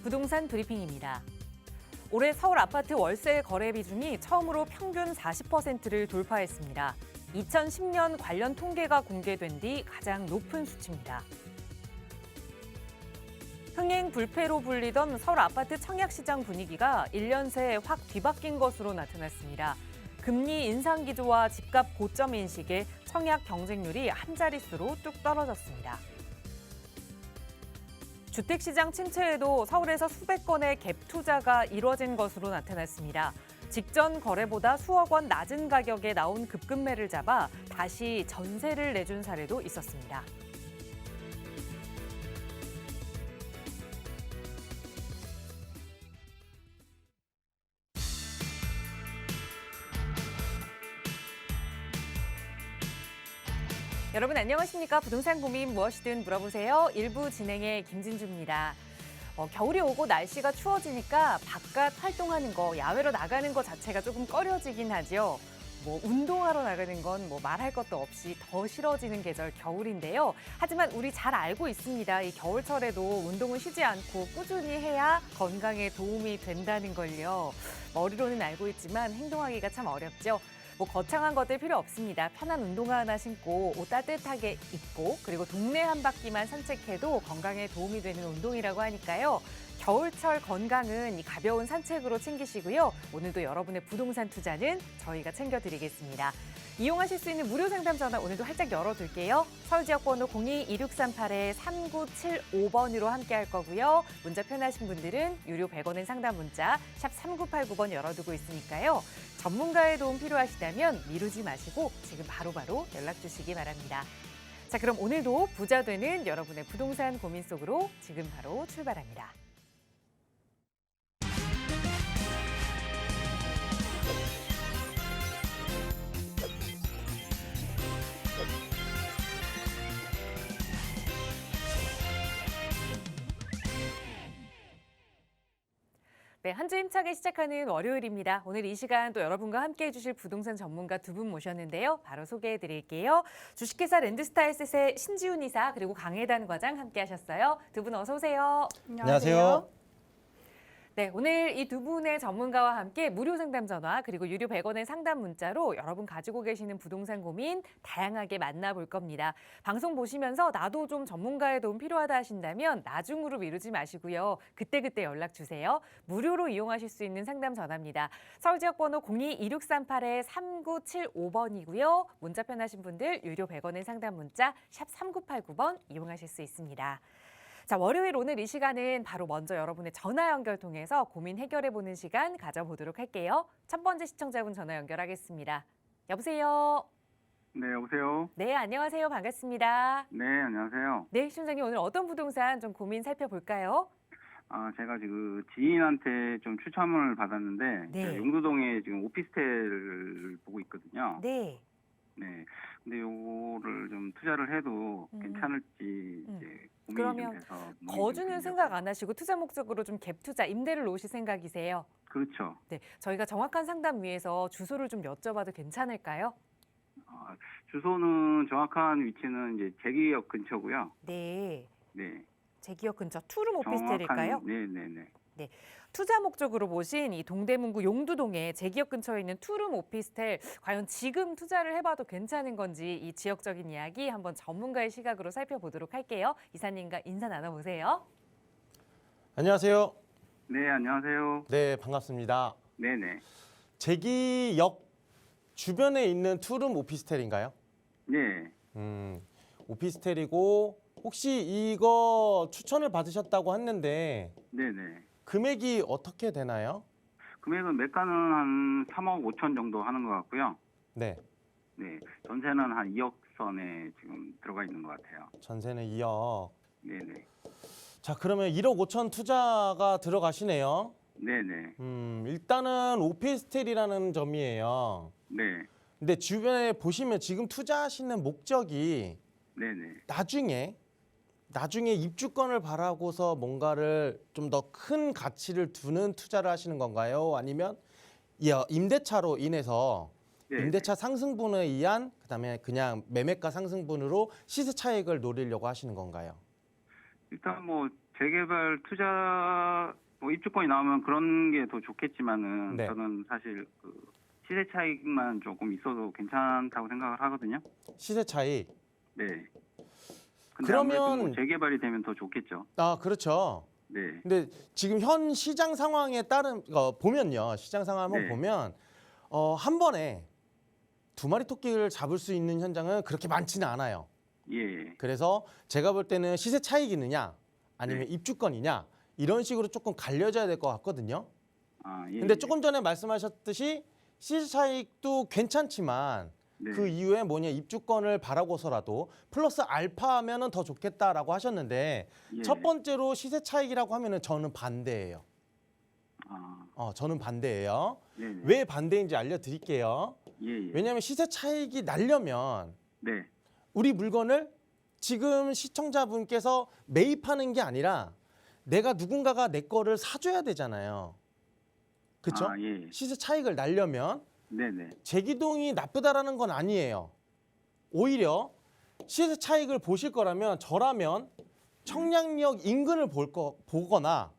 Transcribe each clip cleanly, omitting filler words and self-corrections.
부동산 브리핑입니다. 올해 서울 아파트 월세 거래 비중이 처음으로 평균 40%를 돌파했습니다. 2010년 관련 통계가 공개된 뒤 가장 높은 수치입니다. 흥행 불패로 불리던 서울 아파트 청약시장 분위기가 1년 새에 확 뒤바뀐 것으로 나타났습니다. 금리 인상 기조와 집값 고점 인식에 청약 경쟁률이 한 자릿수로 뚝 떨어졌습니다. 주택시장 침체에도 서울에서 수백 건의 갭 투자가 이뤄진 것으로 나타났습니다. 직전 거래보다 수억 원 낮은 가격에 나온 급급매를 잡아 다시 전세를 내준 사례도 있었습니다. 여러분 안녕하십니까? 부동산 고민 무엇이든 물어보세요. 1부 진행의 김진주입니다. 겨울이 오고 날씨가 추워지니까 바깥 활동하는 거, 야외로 나가는 거 자체가 조금 꺼려지긴 하죠. 운동하러 나가는 건 말할 것도 없이 더 싫어지는 계절 겨울인데요. 하지만 우리 잘 알고 있습니다. 이 겨울철에도 운동을 쉬지 않고 꾸준히 해야 건강에 도움이 된다는 걸요. 머리로는 알고 있지만 행동하기가 참 어렵죠. 거창한 것들 필요 없습니다. 편한 운동화 하나 신고 옷 따뜻하게 입고 그리고 동네 한 바퀴만 산책해도 건강에 도움이 되는 운동이라고 하니까요. 겨울철 건강은 이 가벼운 산책으로 챙기시고요. 오늘도 여러분의 부동산 투자는 저희가 챙겨드리겠습니다. 이용하실 수 있는 무료 상담 전화 오늘도 활짝 열어둘게요. 서울지역번호 02-2638-3975번으로 함께할 거고요. 문자 편하신 분들은 유료 100원의 상담 문자 샵 3989번 열어두고 있으니까요. 전문가의 도움 필요하시다면 미루지 마시고 지금 바로바로 연락 주시기 바랍니다. 자, 그럼 오늘도 부자 되는 여러분의 부동산 고민 속으로 지금 바로 출발합니다. 네, 한 주 힘차게 시작하는 월요일입니다. 오늘 이 시간 또 여러분과 함께 해주실 부동산 전문가 두 분 모셨는데요. 바로 소개해드릴게요. 주식회사 랜드스타에셋의 신지훈 이사 그리고 강혜단 과장 함께 하셨어요. 두 분 어서 오세요. 안녕하세요. 네, 오늘 이 두 분의 전문가와 함께 무료 상담 전화 그리고 유료 100원의 상담 문자로 여러분 가지고 계시는 부동산 고민 다양하게 만나볼 겁니다. 방송 보시면서 나도 좀 전문가의 도움 필요하다 하신다면 나중으로 미루지 마시고요. 그때그때 연락 주세요. 무료로 이용하실 수 있는 상담 전화입니다. 서울지역번호 02-2638-3975번이고요. 문자 편하신 분들 유료 100원의 상담 문자 샵 3989번 이용하실 수 있습니다. 자, 월요일 오늘 이 시간은 바로 먼저 여러분의 전화 연결 통해서 고민 해결해보는 시간 가져보도록 할게요. 첫 번째 시청자분 전화 연결하겠습니다. 여보세요? 네, 여보세요? 네, 안녕하세요. 반갑습니다. 네, 안녕하세요. 네, 시청자님 오늘 어떤 부동산 좀 고민 살펴볼까요? 제가 지금 지인한테 좀 추천을 받았는데, 네. 제가 용두동에 지금 오피스텔을 보고 있거든요. 네. 네. 근데 요거를 좀 투자를 해도 괜찮을지 이제 고민이 그러면 좀 돼서. 거주는 생각 안 하시고 투자 목적으로 좀 갭 투자, 임대를 놓으실 생각이세요? 그렇죠. 네, 저희가 정확한 상담 위해서 주소를 좀 여쭤봐도 괜찮을까요? 주소는 정확한 위치는 이제 제기역 근처고요. 네. 네. 제기역 근처 투룸 오피스텔일까요? 네네네. 네, 투자 목적으로 보신 이 동대문구 용두동의 제기역 근처에 있는 투룸 오피스텔 과연 지금 투자를 해봐도 괜찮은 건지 이 지역적인 이야기 한번 전문가의 시각으로 살펴보도록 할게요. 이사님과 인사 나눠보세요. 안녕하세요. 네, 안녕하세요. 네, 반갑습니다. 네네. 제기역 주변에 있는 투룸 오피스텔인가요? 네. 오피스텔이고 혹시 이거 추천을 받으셨다고 했는데 네네. 금액이 어떻게 되나요? 금액은 매가는 한 3억 5천 정도 하는 것 같고요. 네, 네, 전세는 한 2억 선에 지금 들어가 있는 것 같아요. 전세는 2억. 네네. 자, 그러면 1억 5천 투자가 들어가시네요. 네네. 일단은 오피스텔이라는 점이에요. 네. 근데 주변에 보시면 지금 투자하시는 목적이 네네. 나중에 입주권을 바라고서 뭔가를 좀 더 큰 가치를 두는 투자를 하시는 건가요? 아니면 임대차로 인해서 네. 임대차 상승분에 의한 그다음에 그냥 매매가 상승분으로 시세 차익을 노리려고 하시는 건가요? 일단 뭐 재개발 투자 뭐 입주권이 나오면 그런 게 더 좋겠지만은 네. 저는 사실 그 시세 차익만 조금 있어도 괜찮다고 생각을 하거든요. 시세 차익. 네. 근데 그러면- 아무래도 뭐 재개발이 되면 더 좋겠죠. 아, 그렇죠. 네. 근데 지금 현 시장 상황에 따른 보면요. 시장 상황 한번 네. 보면 한 번에 두 마리 토끼를 잡을 수 있는 현장은 그렇게 많지는 않아요. 예. 그래서 제가 볼 때는 시세 차익이 있느냐 아니면 네. 입주권이냐 이런 식으로 조금 갈려져야 될 것 같거든요. 아, 예. 근데 조금 전에 말씀하셨듯이 시세 차익도 괜찮지만 네. 그 이후에 뭐냐 입주권을 바라고서라도 플러스 알파하면은 더 좋겠다라고 하셨는데 예. 첫 번째로 시세 차익이라고 하면은 저는 반대예요. 저는 반대예요. 네. 왜 반대인지 알려드릴게요. 예. 예. 왜냐하면 시세 차익이 나려면 네. 우리 물건을 지금 시청자분께서 매입하는 게 아니라 내가 누군가가 내 거를 사줘야 되잖아요. 그렇죠? 아, 예. 시세 차익을 날려면 네네. 제기동이 나쁘다라는 건 아니에요. 오히려 시세 차익을 보실 거라면 저라면 청량리역 인근을 보거나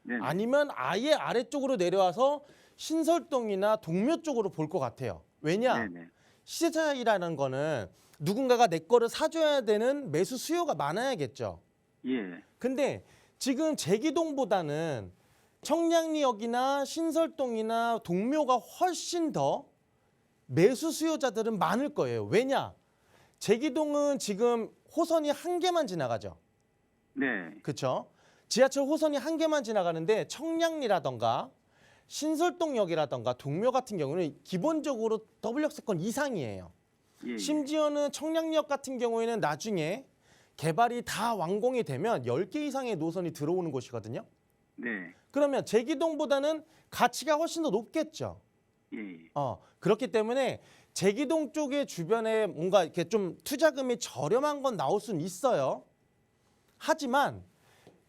네네. 아니면 아예 아래쪽으로 내려와서 신설동이나 동묘 쪽으로 볼 것 같아요. 왜냐? 네네. 시세 차익이라는 거는 누군가가 내 거를 사줘야 되는 매수 수요가 많아야겠죠. 예. 근데 지금 제기동보다는 청량리역이나 신설동이나 동묘가 훨씬 더 매수 수요자들은 많을 거예요. 왜냐? 제기동은 지금 호선이 한 개만 지나가죠. 네. 그렇죠? 지하철 호선이 한 개만 지나가는데 청량리라던가 신설동역이라던가 동묘 같은 경우는 기본적으로 더블 역세권 이상이에요. 예. 심지어는 청량리역 같은 경우에는 나중에 개발이 다 완공이 되면 10개 이상의 노선이 들어오는 곳이거든요. 네. 그러면 제기동보다는 가치가 훨씬 더 높겠죠. 예. 그렇기 때문에 제기동 쪽의 주변에 뭔가 이렇게 좀 투자금이 저렴한 건 나올 수는 있어요. 하지만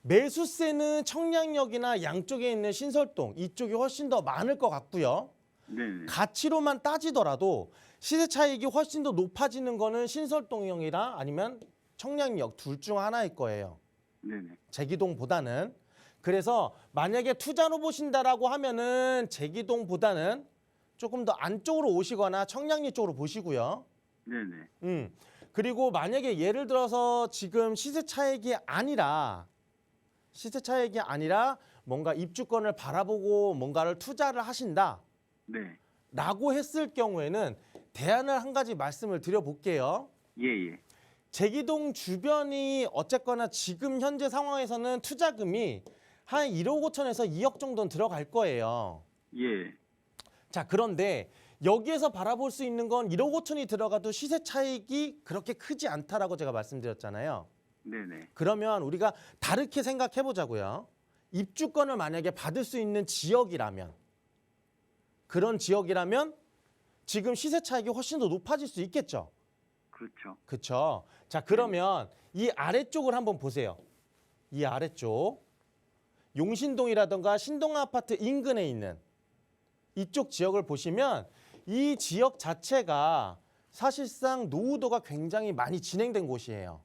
매수세는 청량역이나 양쪽에 있는 신설동 이쪽이 훨씬 더 많을 것 같고요. 네네. 가치로만 따지더라도 시세 차익이 훨씬 더 높아지는 거는 신설동역이나 아니면 청량역 둘 중 하나일 거예요. 네네. 제기동보다는. 그래서 만약에 투자로 보신다라고 하면은 제기동보다는 조금 더 안쪽으로 오시거나 청량리 쪽으로 보시고요. 네네. 그리고 만약에 예를 들어서 지금 시세 차익이 아니라 뭔가 입주권을 바라보고 뭔가를 투자를 하신다. 네. 라고 했을 경우에는 대안을 한 가지 말씀을 드려볼게요. 예. 제기동 주변이 어쨌거나 지금 현재 상황에서는 투자금이 한 1억 5천에서 2억 정도는 들어갈 거예요. 예. 자, 그런데 여기에서 바라볼 수 있는 건 1억 5천이 들어가도 시세 차익이 그렇게 크지 않다라고 제가 말씀드렸잖아요. 네네. 그러면 우리가 다르게 생각해 보자고요. 입주권을 만약에 받을 수 있는 지역이라면 그런 지역이라면 지금 시세 차익이 훨씬 더 높아질 수 있겠죠. 그렇죠. 그렇죠. 자, 그러면 이 아래쪽을 한번 보세요. 이 아래쪽 용신동이라든가 신동아파트 인근에 있는 이쪽 지역을 보시면 이 지역 자체가 사실상 노후도가 굉장히 많이 진행된 곳이에요.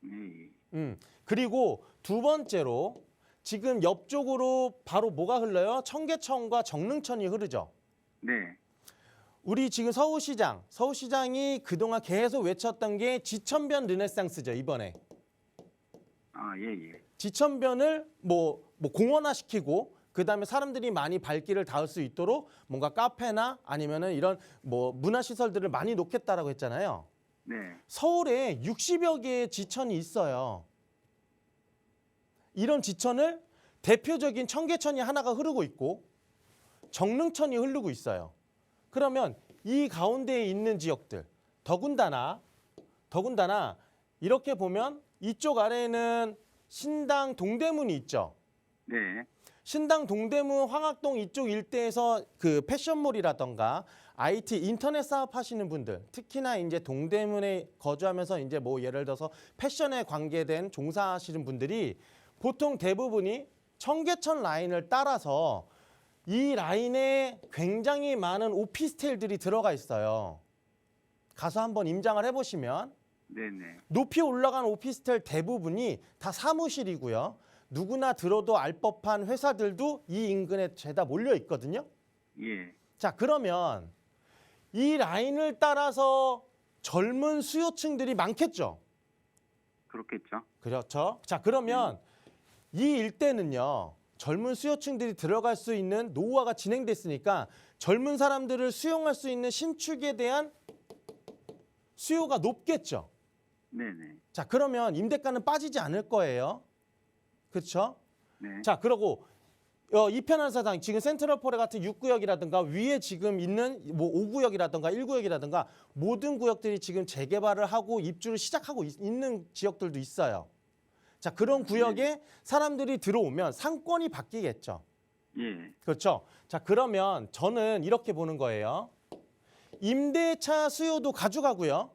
예. 그리고 두 번째로 지금 옆쪽으로 바로 뭐가 흘러요? 청계천과 정릉천이 흐르죠. 네. 우리 지금 서울시장이 그동안 계속 외쳤던 게 지천변 르네상스죠, 이번에. 아, 예. 지천변을 뭐 공원화시키고 그다음에 사람들이 많이 발길을 닿을 수 있도록 뭔가 카페나 아니면은 이런 뭐 문화시설들을 많이 놓겠다라고 했잖아요. 네. 서울에 60여 개의 지천이 있어요. 이런 지천을 대표적인 청계천이 하나가 흐르고 있고 정릉천이 흐르고 있어요. 그러면 이 가운데에 있는 지역들 더군다나 이렇게 보면 이쪽 아래에는 신당 동대문이 있죠. 네. 신당 동대문 황학동 이쪽 일대에서 그 패션몰이라던가 IT 인터넷 사업 하시는 분들 특히나 이제 동대문에 거주하면서 이제 뭐 예를 들어서 패션에 관계된 종사하시는 분들이 보통 대부분이 청계천 라인을 따라서 이 라인에 굉장히 많은 오피스텔들이 들어가 있어요. 가서 한번 임장을 해보시면 네네. 높이 올라간 오피스텔 대부분이 다 사무실이고요. 누구나 들어도 알 법한 회사들도 이 인근에 죄다 몰려 있거든요. 예. 자, 그러면 이 라인을 따라서 젊은 수요층들이 많겠죠. 그렇겠죠. 그렇죠. 자, 그러면 이 일대는요. 젊은 수요층들이 들어갈 수 있는 노후화가 진행됐으니까 젊은 사람들을 수용할 수 있는 신축에 대한 수요가 높겠죠. 네네. 자, 그러면 임대가는 빠지지 않을 거예요. 그렇죠? 네. 자, 그러고 이편한 사당 지금 센트럴포레 같은 6구역이라든가 위에 지금 있는 뭐 5구역이라든가 1구역이라든가 모든 구역들이 지금 재개발을 하고 입주를 시작하고 있는 지역들도 있어요. 자, 그런 구역에 사람들이 들어오면 상권이 바뀌겠죠. 예. 그렇죠? 자, 그러면 저는 이렇게 보는 거예요. 임대차 수요도 가져가고요.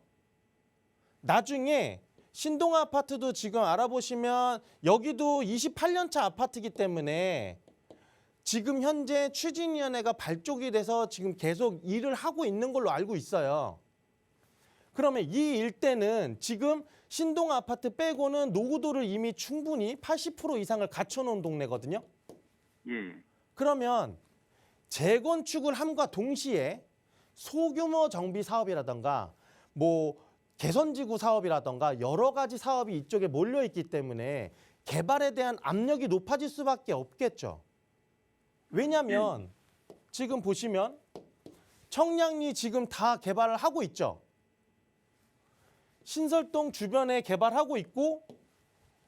나중에 신동 아파트도 지금 알아보시면 여기도 28년 차 아파트이기 때문에 지금 현재 추진위원회가 발족이 돼서 지금 계속 일을 하고 있는 걸로 알고 있어요. 그러면 이 일대는 지금 신동 아파트 빼고는 노후도를 이미 충분히 80% 이상을 갖춰놓은 동네거든요. 예. 그러면 재건축을 함과 동시에 소규모 정비 사업이라든가 뭐 개선지구 사업이라든가 여러 가지 사업이 이쪽에 몰려 있기 때문에 개발에 대한 압력이 높아질 수밖에 없겠죠. 왜냐하면 지금 보시면 청량리 지금 다 개발을 하고 있죠. 신설동 주변에 개발하고 있고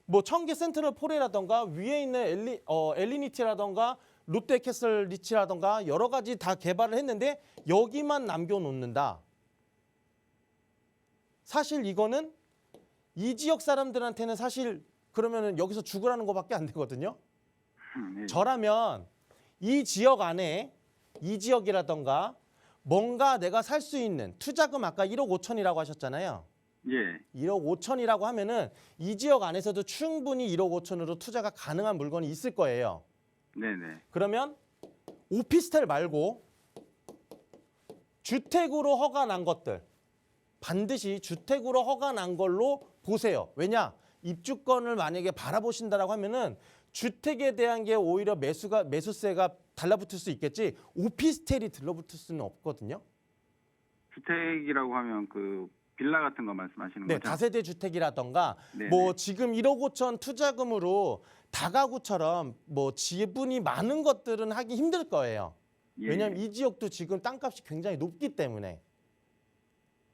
뭐 청계 센트럴포레라든가 위에 있는 엘리니티라든가 롯데캐슬 리치라든가 여러 가지 다 개발을 했는데 여기만 남겨놓는다. 사실 이거는 이 지역 사람들한테는 사실 그러면은 여기서 죽으라는 것밖에 안 되거든요. 예. 저라면 이 지역 안에 이 지역이라던가 뭔가 내가 살 수 있는 투자금 아까 1억 5천이라고 하셨잖아요. 예. 1억 5천이라고 하면은 이 지역 안에서도 충분히 1억 5천으로 투자가 가능한 물건이 있을 거예요. 네네. 그러면 오피스텔 말고 주택으로 허가 난 것들 반드시 주택으로 허가 난 걸로 보세요. 왜냐? 입주권을 만약에 바라보신다라고 하면은 주택에 대한 게 오히려 매수세가 달라붙을 수 있겠지 오피스텔이 들러붙을 수는 없거든요. 주택이라고 하면 그 빌라 같은 거 말씀하시는 네, 거죠? 다세대 주택이라던가 네네. 뭐 지금 1억 5천 투자금으로 다가구처럼 뭐 지분이 많은 것들은 하기 힘들 거예요. 예. 왜냐하면 이 지역도 지금 땅값이 굉장히 높기 때문에.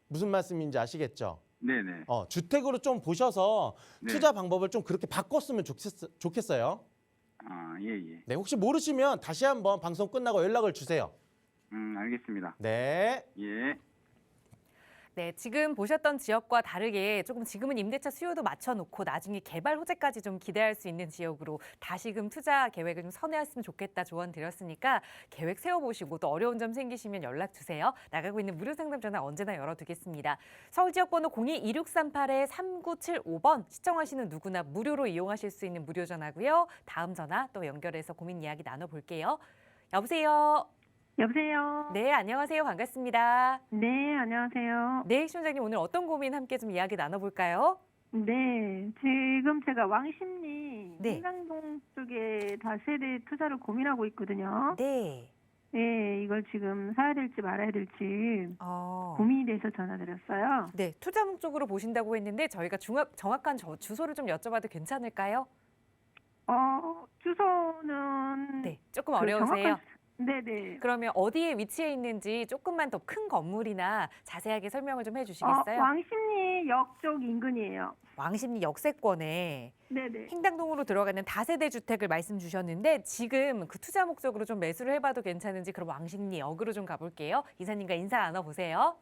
무슨 말씀인지 아시겠죠? 네네. 주택으로 좀 보셔서 네. 투자 방법을 좀 그렇게 바꿨으면 좋겠어요. 아, 예. 네, 혹시 모르시면 다시 한번 방송 끝나고 연락을 주세요. 알겠습니다. 네. 예. 네, 지금 보셨던 지역과 다르게 조금 지금은 임대차 수요도 맞춰놓고 나중에 개발 호재까지 좀 기대할 수 있는 지역으로 다시금 투자 계획을 좀 선회했으면 좋겠다 조언 드렸으니까 계획 세워보시고 또 어려운 점 생기시면 연락 주세요. 나가고 있는 무료 상담 전화 언제나 열어두겠습니다. 서울 지역번호 02-2638-3975번 시청하시는 누구나 무료로 이용하실 수 있는 무료 전화고요. 다음 전화 또 연결해서 고민 이야기 나눠볼게요. 여보세요. 여보세요. 네, 안녕하세요. 반갑습니다. 네, 안녕하세요. 네, 시청자님 오늘 어떤 고민 함께 좀 이야기 나눠볼까요? 네, 지금 제가 왕십리 네. 한강동 쪽에 다세대 투자를 고민하고 있거든요. 네. 네, 이걸 지금 사야 될지 말아야 될지 고민이 돼서 전화드렸어요. 네, 투자 목적으로 보신다고 했는데 저희가 정확한 주소를 좀 여쭤봐도 괜찮을까요? 주소는 네, 조금 어려우세요. 네네. 그러면 어디에 위치해 있는지 조금만 더 큰 건물이나 자세하게 설명을 좀 해주시겠어요? 왕십리 역 쪽 인근이에요. 왕십리 역세권에 네네. 횡단동으로 들어가는 다세대 주택을 말씀 주셨는데 지금 그 투자 목적으로 좀 매수를 해봐도 괜찮은지 그럼 왕십리 역으로 좀 가볼게요. 이사님과 인사 나눠보세요.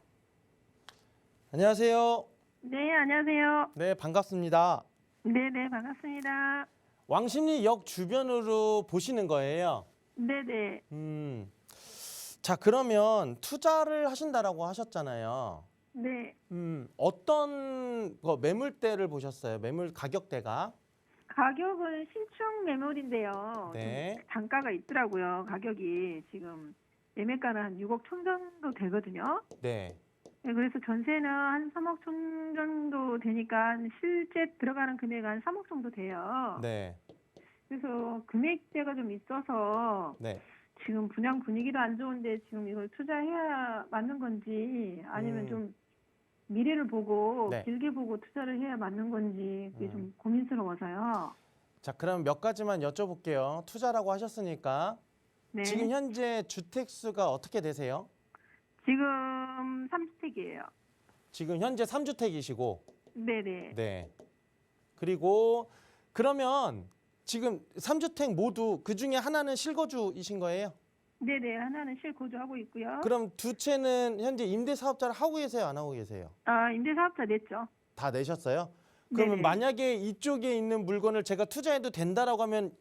안녕하세요. 네, 안녕하세요. 네, 반갑습니다. 네네, 반갑습니다. 왕십리역 주변으로 보시는 거예요. 네네. 자, 그러면 투자를 하신다라고 하셨잖아요. 네. 어떤 매물대를 보셨어요? 매물 가격대가? 가격은 신축 매물인데요. 네. 좀 단가가 있더라고요. 가격이 지금 매매가는 한 6억 천 정도 되거든요. 네. 네, 그래서 전세는 한 3억 천 정도 되니까 실제 들어가는 금액은 한 3억 정도 돼요. 네. 그래서 금액대가 좀 있어서 네. 지금 분양 분위기도 안 좋은데 지금 이걸 투자해야 맞는 건지 아니면 좀 미래를 보고 네. 길게 보고 투자를 해야 맞는 건지 그게 좀 고민스러워서요. 자, 그럼 몇 가지만 여쭤볼게요. 투자라고 하셨으니까 네. 지금 현재 주택 수가 어떻게 되세요? 지금 3주택이에요. 지금 현재 3주택이시고 네네. 네. 그리고 그러면 지금 3주택 모두 그중에 하나는 실거주이신 거예요? 네네. 하나는 실거주하고 있고요. 그럼 두 채는 현재 임대사업자를 하고 계세요? 안 하고 계세요? 아, 임대사업자 냈죠. 다 내셨어요? 그러면 네네. 만약에 이쪽에 있는 물건을 제가 투자해도 된다라고 하면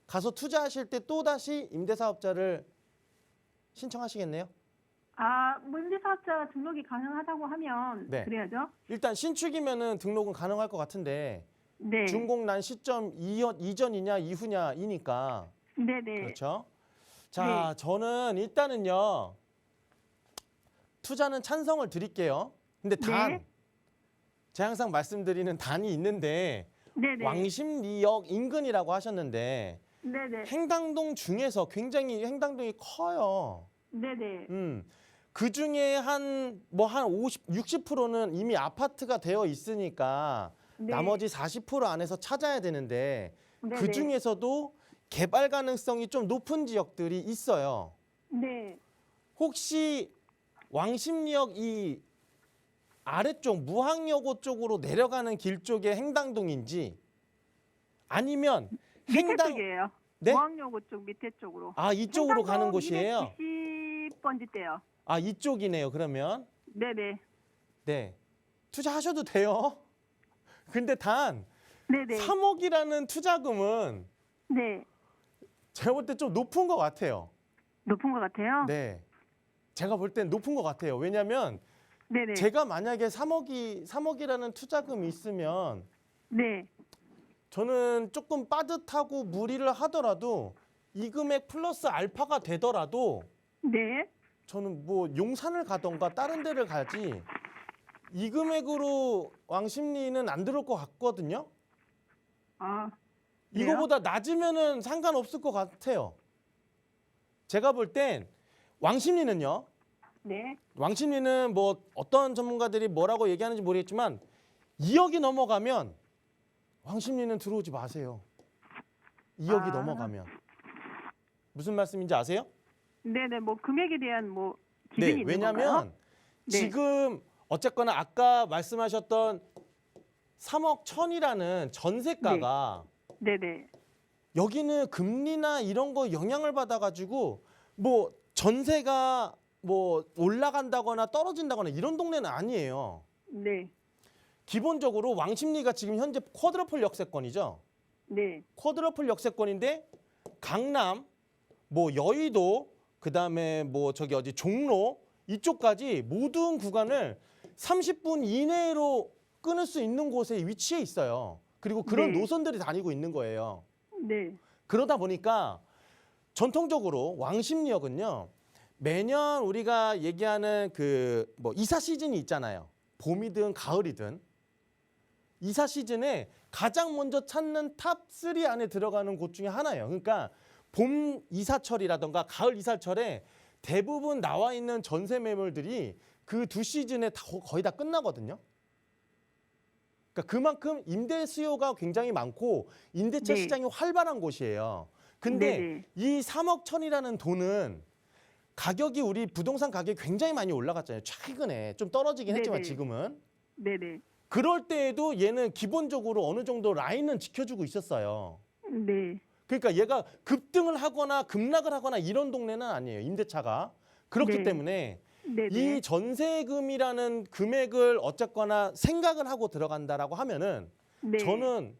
가서 투자하실 때 또다시 임대사업자를 신청하시겠네요? 아, 뭐 임대사업자 등록이 가능하다고 하면 네. 그래야죠. 일단 신축이면은 등록은 가능할 것 같은데 네. 준공난 시점 이전이냐 이후냐이니까 네네. 그렇죠? 자, 저는 일단은요 투자는 찬성을 드릴게요. 근데 단 네. 제가 항상 말씀드리는 단이 있는데 네네. 왕십리역 인근이라고 하셨는데 네네. 행당동 중에서 굉장히 행당동이 커요. 네네. 그 중에 한 50, 60%는 이미 아파트가 되어 있으니까 네. 나머지 40% 안에서 찾아야 되는데 네네. 그 중에서도 개발 가능성이 좀 높은 지역들이 있어요. 네. 혹시 왕십리역 이 아래쪽 무항여고 쪽으로 내려가는 길 쪽에 행당동인지 아니면 밑에 쪽이에요. 네? 무항여고 쪽 밑에 쪽으로. 아, 이쪽으로 가는 곳이에요? 290번지 대요. 아, 이쪽이네요. 그러면 네네. 네. 투자하셔도 돼요. 근데 단 네네. 3억이라는 투자금은 네. 제가 볼 때 좀 높은 것 같아요. 높은 것 같아요. 네. 제가 볼 땐 높은 것 같아요. 왜냐면 네네. 제가 만약에 3억이라는 투자금이 있으면 네. 저는 조금 빠듯하고 무리를 하더라도 이 금액 플러스 알파가 되더라도 네. 저는 뭐 용산을 가던가 다른 데를 가지 이 금액으로 왕십리는 안 들어올 것 같거든요. 아. 그래요? 이거보다 낮으면은 상관없을 것 같아요. 제가 볼 땐 왕십리는요. 네. 왕십리는 뭐 어떤 전문가들이 뭐라고 얘기하는지 모르겠지만 2억이 넘어가면 왕십리는 들어오지 마세요. 2억이 아. 넘어가면. 무슨 말씀인지 아세요? 네네. 뭐 금액에 대한 뭐 기준이 네, 있는 왜냐면 건가요? 네. 지금 어쨌거나 아까 말씀하셨던 3억 1천이라는 전세가가 네네. 여기는 금리나 이런 거 영향을 받아가지고 뭐 전세가 뭐 올라간다거나 떨어진다거나 이런 동네는 아니에요. 네. 기본적으로 왕십리가 지금 현재 쿼드러플 역세권이죠. 네. 쿼드러플 역세권인데 강남, 뭐 여의도, 그다음에 뭐 저기 어디 종로 이쪽까지 모든 구간을 30분 이내로 끊을 수 있는 곳에 위치해 있어요. 그리고 그런 네. 노선들이 다니고 있는 거예요. 네. 그러다 보니까 전통적으로 왕십리역은요. 매년 우리가 얘기하는 그 뭐 이사 시즌이 있잖아요. 봄이든 가을이든 이사 시즌에 가장 먼저 찾는 탑3 안에 들어가는 곳 중에 하나예요. 그러니까 봄 이사철이라던가 가을 이사철에 대부분 나와 있는 전세 매물들이 그 두 시즌에 거의 다 끝나거든요. 그러니까 그만큼 임대 수요가 굉장히 많고 임대차 네. 시장이 활발한 곳이에요. 근데 네네. 이 3억 천이라는 돈은 가격이 우리 부동산 가격이 굉장히 많이 올라갔잖아요. 최근에 좀 떨어지긴 했지만 네네. 지금은. 네네. 그럴 때에도 얘는 기본적으로 어느 정도 라인은 지켜주고 있었어요. 네. 그러니까 얘가 급등을 하거나 급락을 하거나 이런 동네는 아니에요. 임대차가. 그렇기 네. 때문에 네네. 이 전세금이라는 금액을 어쨌거나 생각을 하고 들어간다라고 하면은 네. 저는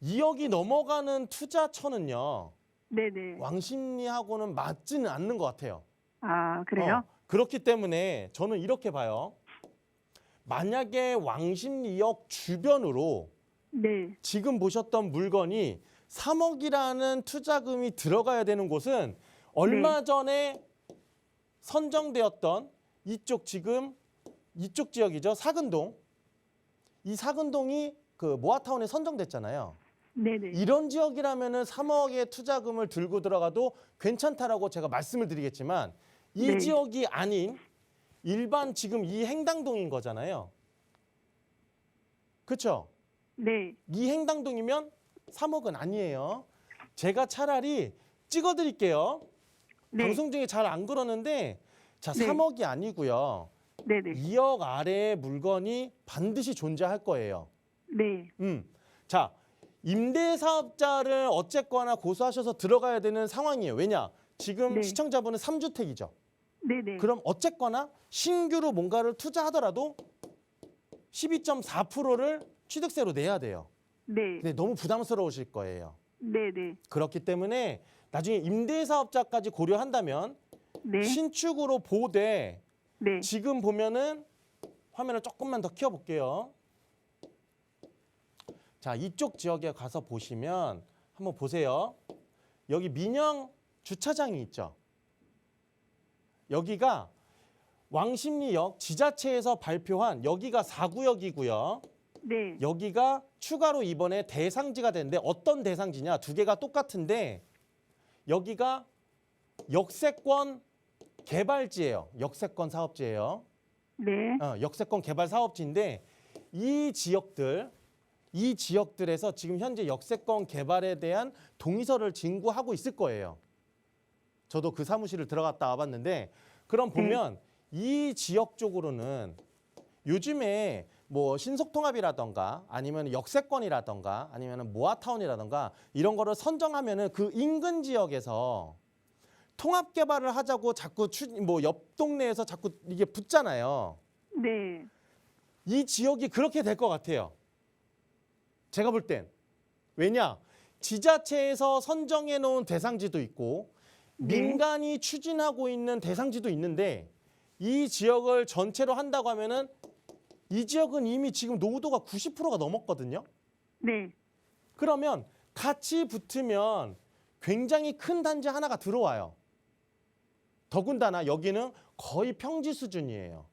2억이 넘어가는 투자처는요. 네네. 왕십리하고는 맞지는 않는 것 같아요. 아, 그래요? 그렇기 때문에 저는 이렇게 봐요. 만약에 왕십리역 주변으로 네. 지금 보셨던 물건이 3억이라는 투자금이 들어가야 되는 곳은 얼마 전에 선정되었던 이쪽 지역이죠. 사근동. 이 사근동이 그 모아타운에 선정됐잖아요. 네네. 이런 지역이라면은 3억의 투자금을 들고 들어가도 괜찮다라고 제가 말씀을 드리겠지만 이 네. 지역이 아닌 일반 지금 이 행당동인 거잖아요. 그렇죠? 네. 이 행당동이면 3억은 아니에요. 제가 차라리 찍어드릴게요. 네. 방송 중에 잘 안 그러는데 자, 네. 3억이 아니고요. 네네. 2억 아래의 물건이 반드시 존재할 거예요. 네. 자, 임대사업자를 어쨌거나 고소하셔서 들어가야 되는 상황이에요. 왜냐? 지금 네. 시청자분은 3주택이죠. 네네. 그럼 어쨌거나 신규로 뭔가를 투자하더라도 12.4%를 취득세로 내야 돼요. 네. 근데 너무 부담스러우실 거예요. 네네. 그렇기 때문에 나중에 임대사업자까지 고려한다면 네. 신축으로 보되 네. 지금 보면은 화면을 조금만 더 키워볼게요. 자, 이쪽 지역에 가서 보시면 한번 보세요. 여기 민영 주차장이 있죠. 여기가 왕십리역 지자체에서 발표한 여기가 4구역이고요. 네. 여기가 추가로 이번에 대상지가 되는데 어떤 대상지냐? 두 개가 똑같은데 여기가 역세권 개발지예요. 역세권 사업지예요. 네. 역세권 개발 사업지인데 이 지역들에서 지금 현재 역세권 개발에 대한 동의서를 진구하고 있을 거예요. 저도 그 사무실을 들어갔다 와봤는데 그럼 보면 이 지역 쪽으로는 요즘에 뭐 신속통합이라던가 아니면 역세권이라던가 아니면 모아타운이라던가 이런 거를 선정하면은 그 인근 지역에서 통합 개발을 하자고 자꾸 뭐 옆 동네에서 자꾸 이게 붙잖아요. 네. 이 지역이 그렇게 될 것 같아요. 제가 볼 땐. 왜냐? 지자체에서 선정해 놓은 대상지도 있고 네. 민간이 추진하고 있는 대상지도 있는데 이 지역을 전체로 한다고 하면은 이 지역은 이미 지금 노후도가 90%가 넘었거든요. 네. 그러면 같이 붙으면 굉장히 큰 단지 하나가 들어와요. 더군다나 여기는 거의 평지 수준이에요.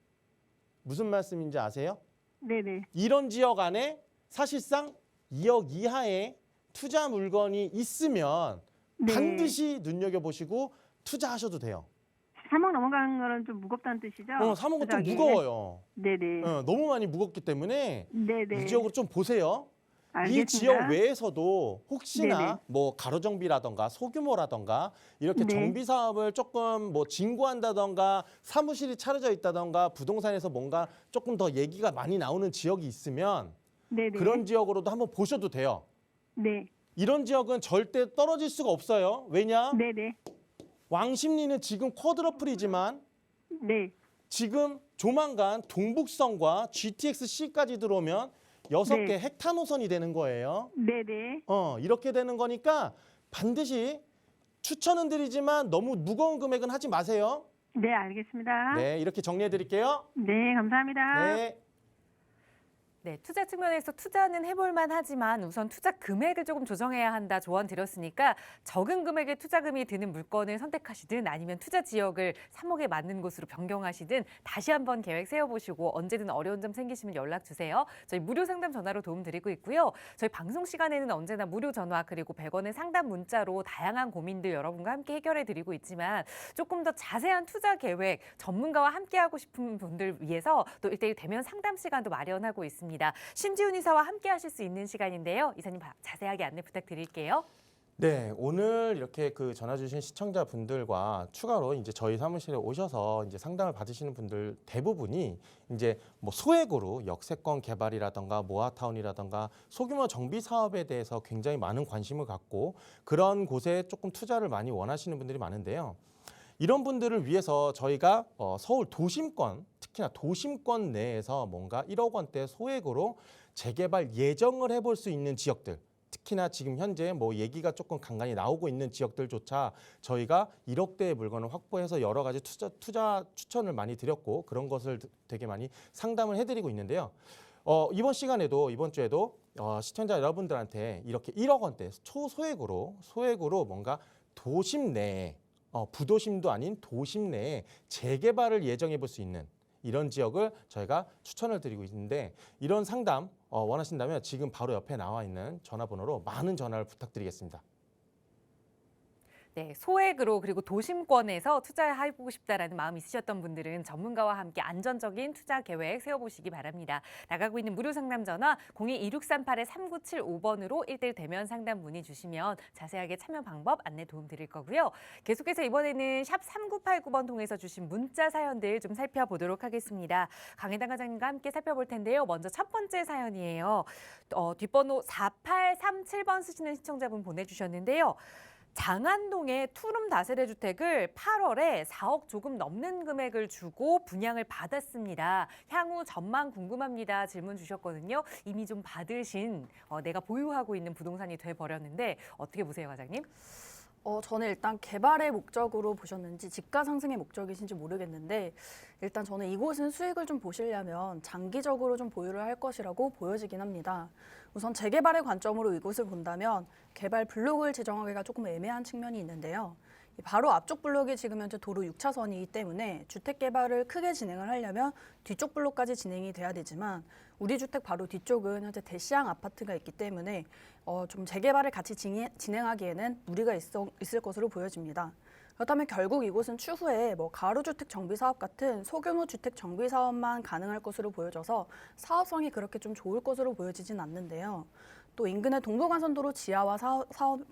무슨 말씀인지 아세요? 네네. 이런 지역 안에 사실상 2억 이하의 투자 물건이 있으면 네. 반드시 눈여겨보시고 투자하셔도 돼요. 3억 넘어가는 거는 좀 무겁다는 뜻이죠? 3억은 좀 투자하기에? 무거워요. 네네. 너무 많이 무겁기 때문에 네네. 이 지역으로 좀 보세요. 알겠습니다. 이 지역 외에서도 혹시나 네네. 뭐 가로정비라던가 소규모라던가 이렇게 네. 정비 사업을 조금 뭐 진구한다던가 사무실이 차려져 있다던가 부동산에서 뭔가 조금 더 얘기가 많이 나오는 지역이 있으면 네네. 그런 지역으로도 한번 보셔도 돼요. 네. 이런 지역은 절대 떨어질 수가 없어요. 왜냐? 네네. 왕십리는 지금 쿼드러플이지만 네. 지금 조만간 동북선과 GTX-C까지 들어오면 6개 네. 헥타 노선이 되는 거예요. 네네. 이렇게 되는 거니까 반드시 추천은 드리지만 너무 무거운 금액은 하지 마세요. 네, 알겠습니다. 네, 이렇게 정리해 드릴게요. 네, 감사합니다. 네. 네, 투자 측면에서 투자는 해볼만 하지만 우선 투자 금액을 조금 조정해야 한다 조언 드렸으니까 적은 금액의 투자금이 드는 물건을 선택하시든 아니면 투자 지역을 3억에 맞는 곳으로 변경하시든 다시 한번 계획 세워보시고 언제든 어려운 점 생기시면 연락 주세요. 저희 무료 상담 전화로 도움 드리고 있고요. 저희 방송 시간에는 언제나 무료 전화 그리고 100원의 상담 문자로 다양한 고민들 여러분과 함께 해결해 드리고 있지만 조금 더 자세한 투자 계획 전문가와 함께하고 싶은 분들 위해서 또 1:1 대면 상담 시간도 마련하고 있습니다. 신지훈 이사와 함께 하실 수 있는 시간인데요. 이사님 자세하게 안내 부탁드릴게요. 네, 오늘 이렇게 그 전화 주신 시청자분들과 추가로 이제 저희 사무실에 오셔서 이제 상담을 받으시는 분들 대부분이 이제 뭐 소액으로 역세권 개발이라던가 모아타운이라던가 소규모 정비 사업에 대해서 굉장히 많은 관심을 갖고 그런 곳에 조금 투자를 많이 원하시는 분들이 많은데요. 이런 분들을 위해서 저희가 서울 도심권, 특히나 도심권 내에서 뭔가 1억 원대 소액으로 재개발 예정을 해볼 수 있는 지역들, 특히나 지금 현재 뭐 얘기가 조금 간간히 나오고 있는 지역들조차 저희가 1억대의 물건을 확보해서 여러 가지 투자 추천을 많이 드렸고 그런 것을 되게 많이 상담을 해드리고 있는데요. 이번 주에도 시청자 여러분들한테 이렇게 1억 원대 소액으로 뭔가 도심 내에 부도심도 아닌 도심 내에 재개발을 예정해 볼 수 있는 이런 지역을 저희가 추천을 드리고 있는데 이런 상담 원하신다면 지금 바로 옆에 나와 있는 전화번호로 많은 전화를 부탁드리겠습니다. 네, 소액으로 그리고 도심권에서 투자해보고 싶다라는 마음이 있으셨던 분들은 전문가와 함께 안전적인 투자 계획 세워보시기 바랍니다. 나가고 있는 무료 상담 전화 02-2638-3975번으로 1대1 대면 상담 문의 주시면 자세하게 참여 방법 안내 도움 드릴 거고요. 계속해서 이번에는 샵 3989번 통해서 주신 문자 사연들 좀 살펴보도록 하겠습니다. 강혜당 과장님과 함께 살펴볼 텐데요. 먼저 첫 번째 사연이에요. 뒷번호 4837번 쓰시는 시청자분 보내주셨는데요. 장안동의 투룸 다세대 주택을 8월에 4억 조금 넘는 금액을 주고 분양을 받았습니다. 향후 전망 궁금합니다. 질문 주셨거든요. 이미 좀 받으신 내가 보유하고 있는 부동산이 돼버렸는데 어떻게 보세요, 과장님? 저는 일단 개발의 목적으로 보셨는지 집가 상승의 목적이신지 모르겠는데 일단 저는 이곳은 수익을 좀 보시려면 장기적으로 좀 보유를 할 것이라고 보여지긴 합니다. 우선 재개발의 관점으로 이곳을 본다면 개발 블록을 지정하기가 조금 애매한 측면이 있는데요. 바로 앞쪽 블록이 지금 현재 도로 6차선이기 때문에 주택 개발을 크게 진행을 하려면 뒤쪽 블록까지 진행이 돼야 되지만 우리 주택 바로 뒤쪽은 현재 대시양 아파트가 있기 때문에 좀 재개발을 같이 진행하기에는 무리가 있을 것으로 보여집니다. 그렇다면 결국 이곳은 추후에 가로주택 정비 사업 같은 소규모 주택 정비 사업만 가능할 것으로 보여져서 사업성이 그렇게 좀 좋을 것으로 보여지진 않는데요. 또 인근의 동부간선도로 지하화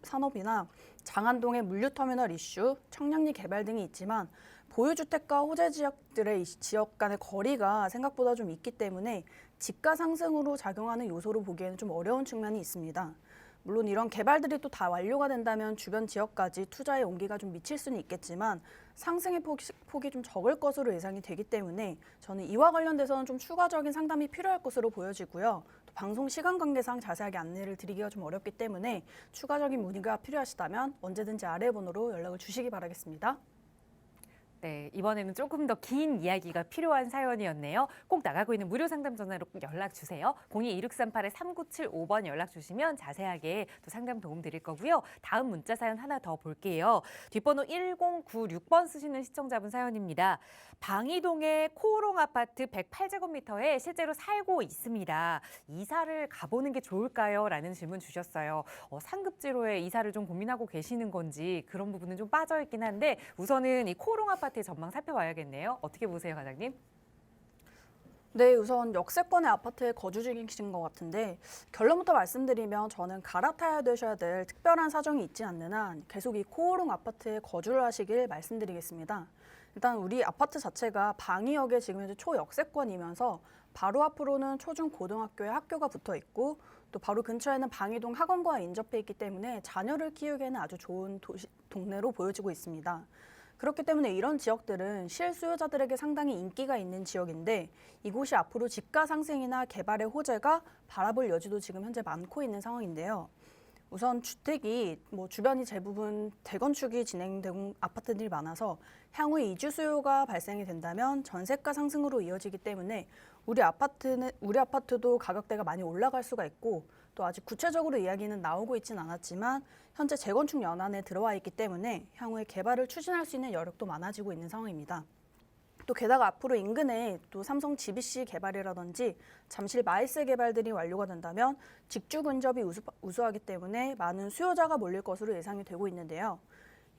산업이나 장안동의 물류터미널 이슈, 청량리 개발 등이 있지만 보유주택과 호재 지역들의 지역 간의 거리가 생각보다 좀 있기 때문에 집가 상승으로 작용하는 요소로 보기에는 좀 어려운 측면이 있습니다. 물론 이런 개발들이 또 다 완료가 된다면 주변 지역까지 투자의 온기가 좀 미칠 수는 있겠지만 상승의 폭이 좀 적을 것으로 예상이 되기 때문에 저는 이와 관련돼서는 좀 추가적인 상담이 필요할 것으로 보여지고요. 또 방송 시간 관계상 자세하게 안내를 드리기가 좀 어렵기 때문에 추가적인 문의가 필요하시다면 언제든지 아래 번호로 연락을 주시기 바라겠습니다. 네, 이번에는 조금 더 긴 이야기가 필요한 사연이었네요. 꼭 나가고 있는 무료 상담 전화로 꼭 연락 주세요. 02-2638-3975번 연락 주시면 자세하게 또 상담 도움 드릴 거고요. 다음 문자 사연 하나 더 볼게요. 뒷번호 1096번 쓰시는 시청자분 사연입니다. 방이동의 코오롱 아파트 108제곱미터에 실제로 살고 있습니다. 이사를 가보는 게 좋을까요? 라는 질문 주셨어요. 상급지로에 이사를 좀 고민하고 계시는 건지 그런 부분은 좀 빠져있긴 한데 우선은 이 코오롱 아파트의 전망 살펴봐야겠네요. 어떻게 보세요, 과장님? 네, 우선 역세권의 아파트에 거주 중이신 것 같은데 결론부터 말씀드리면 저는 갈아타야 되셔야 될 특별한 사정이 있지 않는 한 계속 이 코오롱 아파트에 거주를 하시길 말씀드리겠습니다. 일단 우리 아파트 자체가 방이역에 지금 현재 초역세권이면서 바로 앞으로는 초중 고등학교에 학교가 붙어 있고 또 바로 근처에는 방이동 학원과 인접해 있기 때문에 자녀를 키우기에는 아주 좋은 동네로 보여지고 있습니다. 그렇기 때문에 이런 지역들은 실수요자들에게 상당히 인기가 있는 지역인데 이곳이 앞으로 집가 상승이나 개발의 호재가 바라볼 여지도 지금 현재 많고 있는 상황인데요. 우선 주택이 주변이 대부분 대건축이 진행된 아파트들이 많아서 향후에 이주 수요가 발생이 된다면 전세가 상승으로 이어지기 때문에 우리 아파트도 가격대가 많이 올라갈 수가 있고 또 아직 구체적으로 이야기는 나오고 있진 않았지만 현재 재건축 연한에 들어와 있기 때문에 향후에 개발을 추진할 수 있는 여력도 많아지고 있는 상황입니다. 또 게다가 앞으로 인근에 또 삼성 GBC 개발이라든지 잠실 마이스 개발들이 완료가 된다면 직주 근접이 우수하기 때문에 많은 수요자가 몰릴 것으로 예상이 되고 있는데요.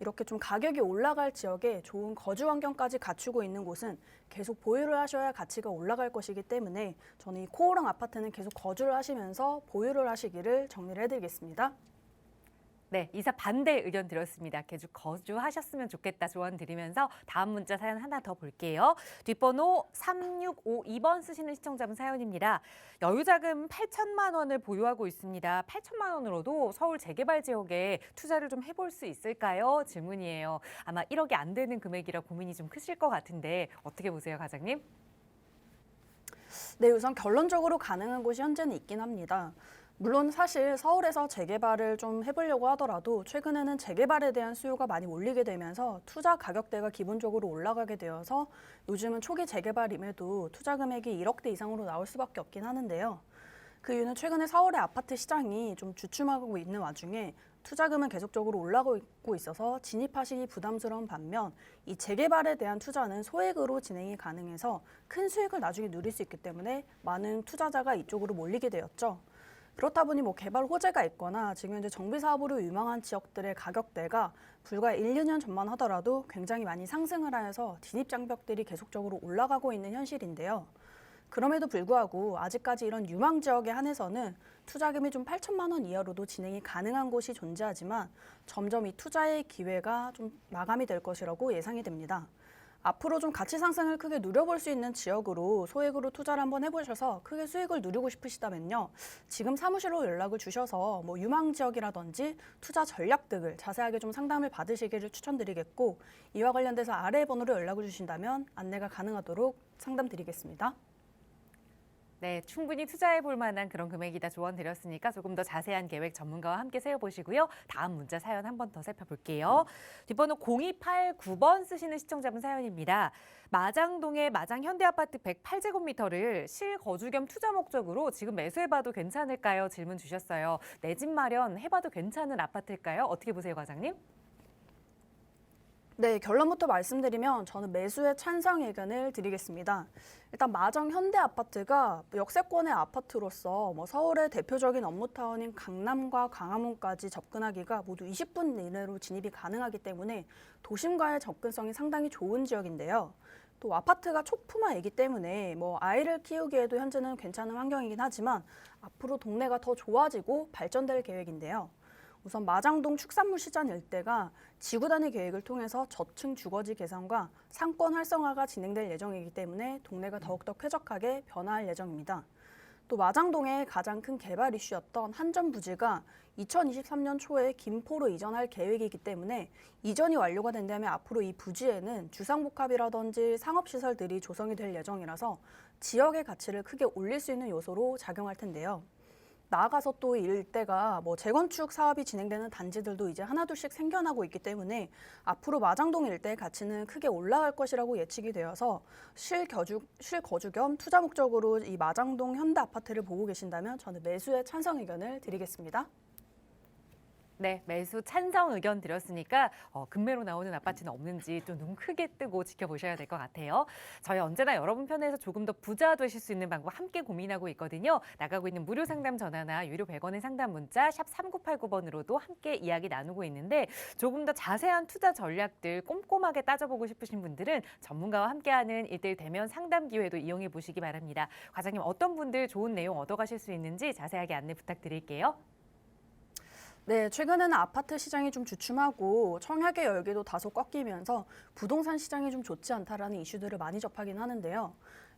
이렇게 좀 가격이 올라갈 지역에 좋은 거주 환경까지 갖추고 있는 곳은 계속 보유를 하셔야 가치가 올라갈 것이기 때문에 저는 이 코오롱 아파트는 계속 거주를 하시면서 보유를 하시기를 정리를 해드리겠습니다. 네, 이사 반대 의견 드렸습니다. 계속 거주하셨으면 좋겠다 조언 드리면서 다음 문자 사연 하나 더 볼게요. 뒷번호 3652번 쓰시는 시청자분 사연입니다. 여유자금 8천만 원을 보유하고 있습니다. 8천만 원으로도 서울 재개발 지역에 투자를 좀 해볼 수 있을까요? 질문이에요. 아마 1억이 안 되는 금액이라 고민이 좀 크실 것 같은데 어떻게 보세요, 과장님? 네, 우선 결론적으로 가능한 곳이 현재는 있긴 합니다. 물론 사실 서울에서 재개발을 좀 해보려고 하더라도 최근에는 재개발에 대한 수요가 많이 몰리게 되면서 투자 가격대가 기본적으로 올라가게 되어서 요즘은 초기 재개발임에도 투자 금액이 1억대 이상으로 나올 수밖에 없긴 하는데요. 그 이유는 최근에 서울의 아파트 시장이 좀 주춤하고 있는 와중에 투자금은 계속적으로 올라가고 있어서 진입하시기 부담스러운 반면 이 재개발에 대한 투자는 소액으로 진행이 가능해서 큰 수익을 나중에 누릴 수 있기 때문에 많은 투자자가 이쪽으로 몰리게 되었죠. 그렇다 보니 개발 호재가 있거나 지금 현재 정비 사업으로 유망한 지역들의 가격대가 불과 1, 2년 전만 하더라도 굉장히 많이 상승을 하여서 진입 장벽들이 계속적으로 올라가고 있는 현실인데요. 그럼에도 불구하고 아직까지 이런 유망 지역에 한해서는 투자금이 좀 8천만 원 이하로도 진행이 가능한 곳이 존재하지만 점점 이 투자의 기회가 좀 마감이 될 것이라고 예상이 됩니다. 앞으로 좀 가치 상승을 크게 누려볼 수 있는 지역으로 소액으로 투자를 한번 해보셔서 크게 수익을 누리고 싶으시다면요. 지금 사무실로 연락을 주셔서 유망 지역이라든지 투자 전략 등을 자세하게 좀 상담을 받으시기를 추천드리겠고 이와 관련돼서 아래 번호로 연락을 주신다면 안내가 가능하도록 상담드리겠습니다. 네, 충분히 투자해 볼 만한 그런 금액이다 조언 드렸으니까 조금 더 자세한 계획 전문가와 함께 세워보시고요. 다음 문자 사연 한 번 더 살펴볼게요. 뒷번호 0289번 쓰시는 시청자분 사연입니다. 마장동의 마장 현대아파트 108제곱미터를 실거주 겸 투자 목적으로 지금 매수해봐도 괜찮을까요? 질문 주셨어요. 내 집 마련 해봐도 괜찮은 아파트일까요? 어떻게 보세요, 과장님? 네, 결론부터 말씀드리면 저는 매수에 찬성 의견을 드리겠습니다. 일단 마장 현대아파트가 역세권의 아파트로서 서울의 대표적인 업무타운인 강남과 광화문까지 접근하기가 모두 20분 이내로 진입이 가능하기 때문에 도심과의 접근성이 상당히 좋은 지역인데요. 또 아파트가 초품화이기 때문에 아이를 키우기에도 현재는 괜찮은 환경이긴 하지만 앞으로 동네가 더 좋아지고 발전될 계획인데요. 우선 마장동 축산물 시장 일대가 지구단위 계획을 통해서 저층 주거지 개선과 상권 활성화가 진행될 예정이기 때문에 동네가 더욱더 쾌적하게 변화할 예정입니다. 또 마장동의 가장 큰 개발 이슈였던 한전 부지가 2023년 초에 김포로 이전할 계획이기 때문에 이전이 완료가 된다면 앞으로 이 부지에는 주상복합이라든지 상업시설들이 조성이 될 예정이라서 지역의 가치를 크게 올릴 수 있는 요소로 작용할 텐데요. 나아가서 또 이 일대가 재건축 사업이 진행되는 단지들도 이제 하나둘씩 생겨나고 있기 때문에 앞으로 마장동 일대의 가치는 크게 올라갈 것이라고 예측이 되어서 실거주 겸 투자 목적으로 이 마장동 현대 아파트를 보고 계신다면 저는 매수에 찬성 의견을 드리겠습니다. 네, 매수 찬성 의견 드렸으니까 급매로 나오는 아파트는 없는지 좀 눈 크게 뜨고 지켜보셔야 될 것 같아요. 저희 언제나 여러분 편에서 조금 더 부자 되실 수 있는 방법 함께 고민하고 있거든요. 나가고 있는 무료 상담 전화나 유료 100원의 상담 문자 샵 3989번으로도 함께 이야기 나누고 있는데 조금 더 자세한 투자 전략들 꼼꼼하게 따져보고 싶으신 분들은 전문가와 함께하는 1:1 대면 상담 기회도 이용해 보시기 바랍니다. 과장님 어떤 분들 좋은 내용 얻어가실 수 있는지 자세하게 안내 부탁드릴게요. 네, 최근에는 아파트 시장이 좀 주춤하고 청약의 열기도 다소 꺾이면서 부동산 시장이 좀 좋지 않다라는 이슈들을 많이 접하긴 하는데요.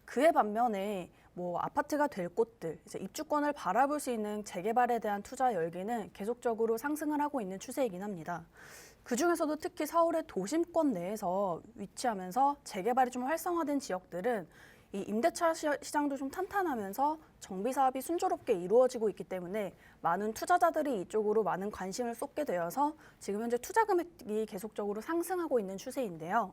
그에 반면에 아파트가 될 곳들, 이제 입주권을 바라볼 수 있는 재개발에 대한 투자 열기는 계속적으로 상승을 하고 있는 추세이긴 합니다. 그중에서도 특히 서울의 도심권 내에서 위치하면서 재개발이 좀 활성화된 지역들은 이 임대차 시장도 좀 탄탄하면서 정비 사업이 순조롭게 이루어지고 있기 때문에 많은 투자자들이 이쪽으로 많은 관심을 쏟게 되어서 지금 현재 투자 금액이 계속적으로 상승하고 있는 추세인데요.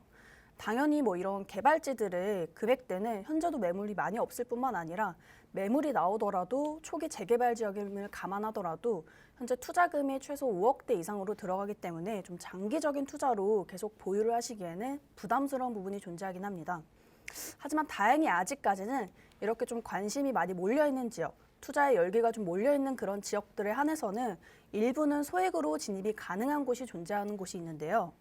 당연히 이런 개발지들의 금액대는 현재도 매물이 많이 없을 뿐만 아니라 매물이 나오더라도 초기 재개발 지역임을 감안하더라도 현재 투자금이 최소 5억대 이상으로 들어가기 때문에 좀 장기적인 투자로 계속 보유를 하시기에는 부담스러운 부분이 존재하긴 합니다. 하지만 다행히 아직까지는 이렇게 좀 관심이 많이 몰려있는 지역, 투자의 열기가 좀 몰려있는 그런 지역들에 한해서는 일부는 소액으로 진입이 가능한 곳이 존재하는 곳이 있는데요.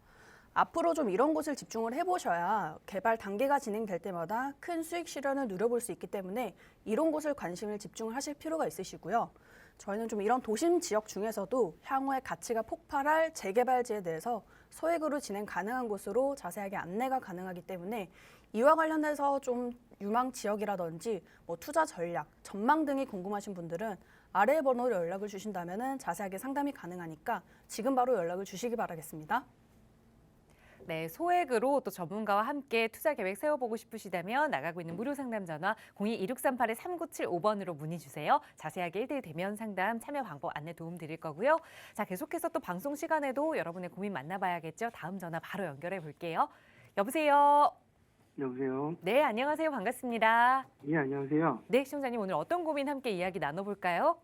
앞으로 좀 이런 곳을 집중을 해보셔야 개발 단계가 진행될 때마다 큰 수익 실현을 누려볼 수 있기 때문에 이런 곳을 관심을 집중을 하실 필요가 있으시고요. 저희는 좀 이런 도심 지역 중에서도 향후에 가치가 폭발할 재개발지에 대해서 소액으로 진행 가능한 곳으로 자세하게 안내가 가능하기 때문에 이와 관련해서 좀 유망 지역이라든지 투자 전략, 전망 등이 궁금하신 분들은 아래 번호로 연락을 주신다면 자세하게 상담이 가능하니까 지금 바로 연락을 주시기 바라겠습니다. 네, 소액으로 또 전문가와 함께 투자 계획 세워보고 싶으시다면 나가고 있는 무료 상담 전화 02-2638-3975번으로 문의 주세요. 자세하게 1:1 대면 상담 참여 방법 안내 도움 드릴 거고요. 자, 계속해서 또 방송 시간에도 여러분의 고민 만나봐야겠죠. 다음 전화 바로 연결해 볼게요. 여보세요. 여보세요. 네, 안녕하세요. 반갑습니다. 예, 안녕하세요. 네, 시청자님 오늘 어떤 고민 함께 이야기 나눠볼까요?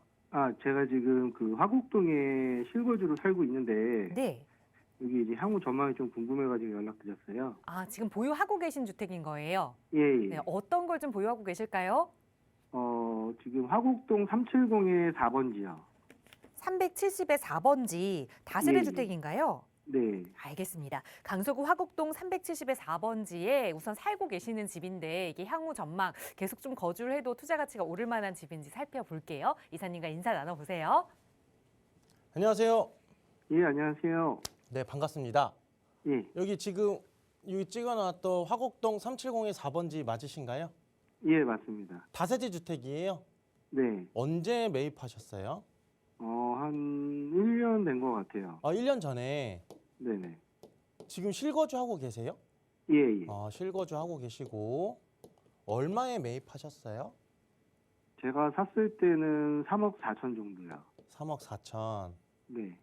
제가 지금 그 화곡동에 실거주로 살고 있는데 네. 여기 이제 향후 전망이 좀 궁금해가지고 연락드렸어요. 아, 지금 보유하고 계신 주택인 거예요? 예, 예. 네, 어떤 걸 좀 보유하고 계실까요? 지금 화곡동 370의 4번지요. 370의 4번지 다세대 예. 주택인가요? 네. 알겠습니다. 강서구 화곡동 370의 4번지에 우선 살고 계시는 집인데 이게 향후 전망 계속 좀 거주를 해도 투자 가치가 오를 만한 집인지 살펴볼게요. 이사님과 인사 나눠보세요. 안녕하세요. 예, 안녕하세요. 네, 반갑습니다. 예, 여기 지금 여기 찍어놨던 화곡동 370의 4번지 맞으신가요? 예, 맞습니다. 다세대 주택이에요. 네. 언제 매입하셨어요? 한 1년 된 것 같아요. 1년 전에. 네네. 지금 실거주하고 계세요? 예, 예. 실거주하고 계시고 얼마에 매입하셨어요? 제가 샀을 때는 3억 4천 정도요. 3억 4천. 네.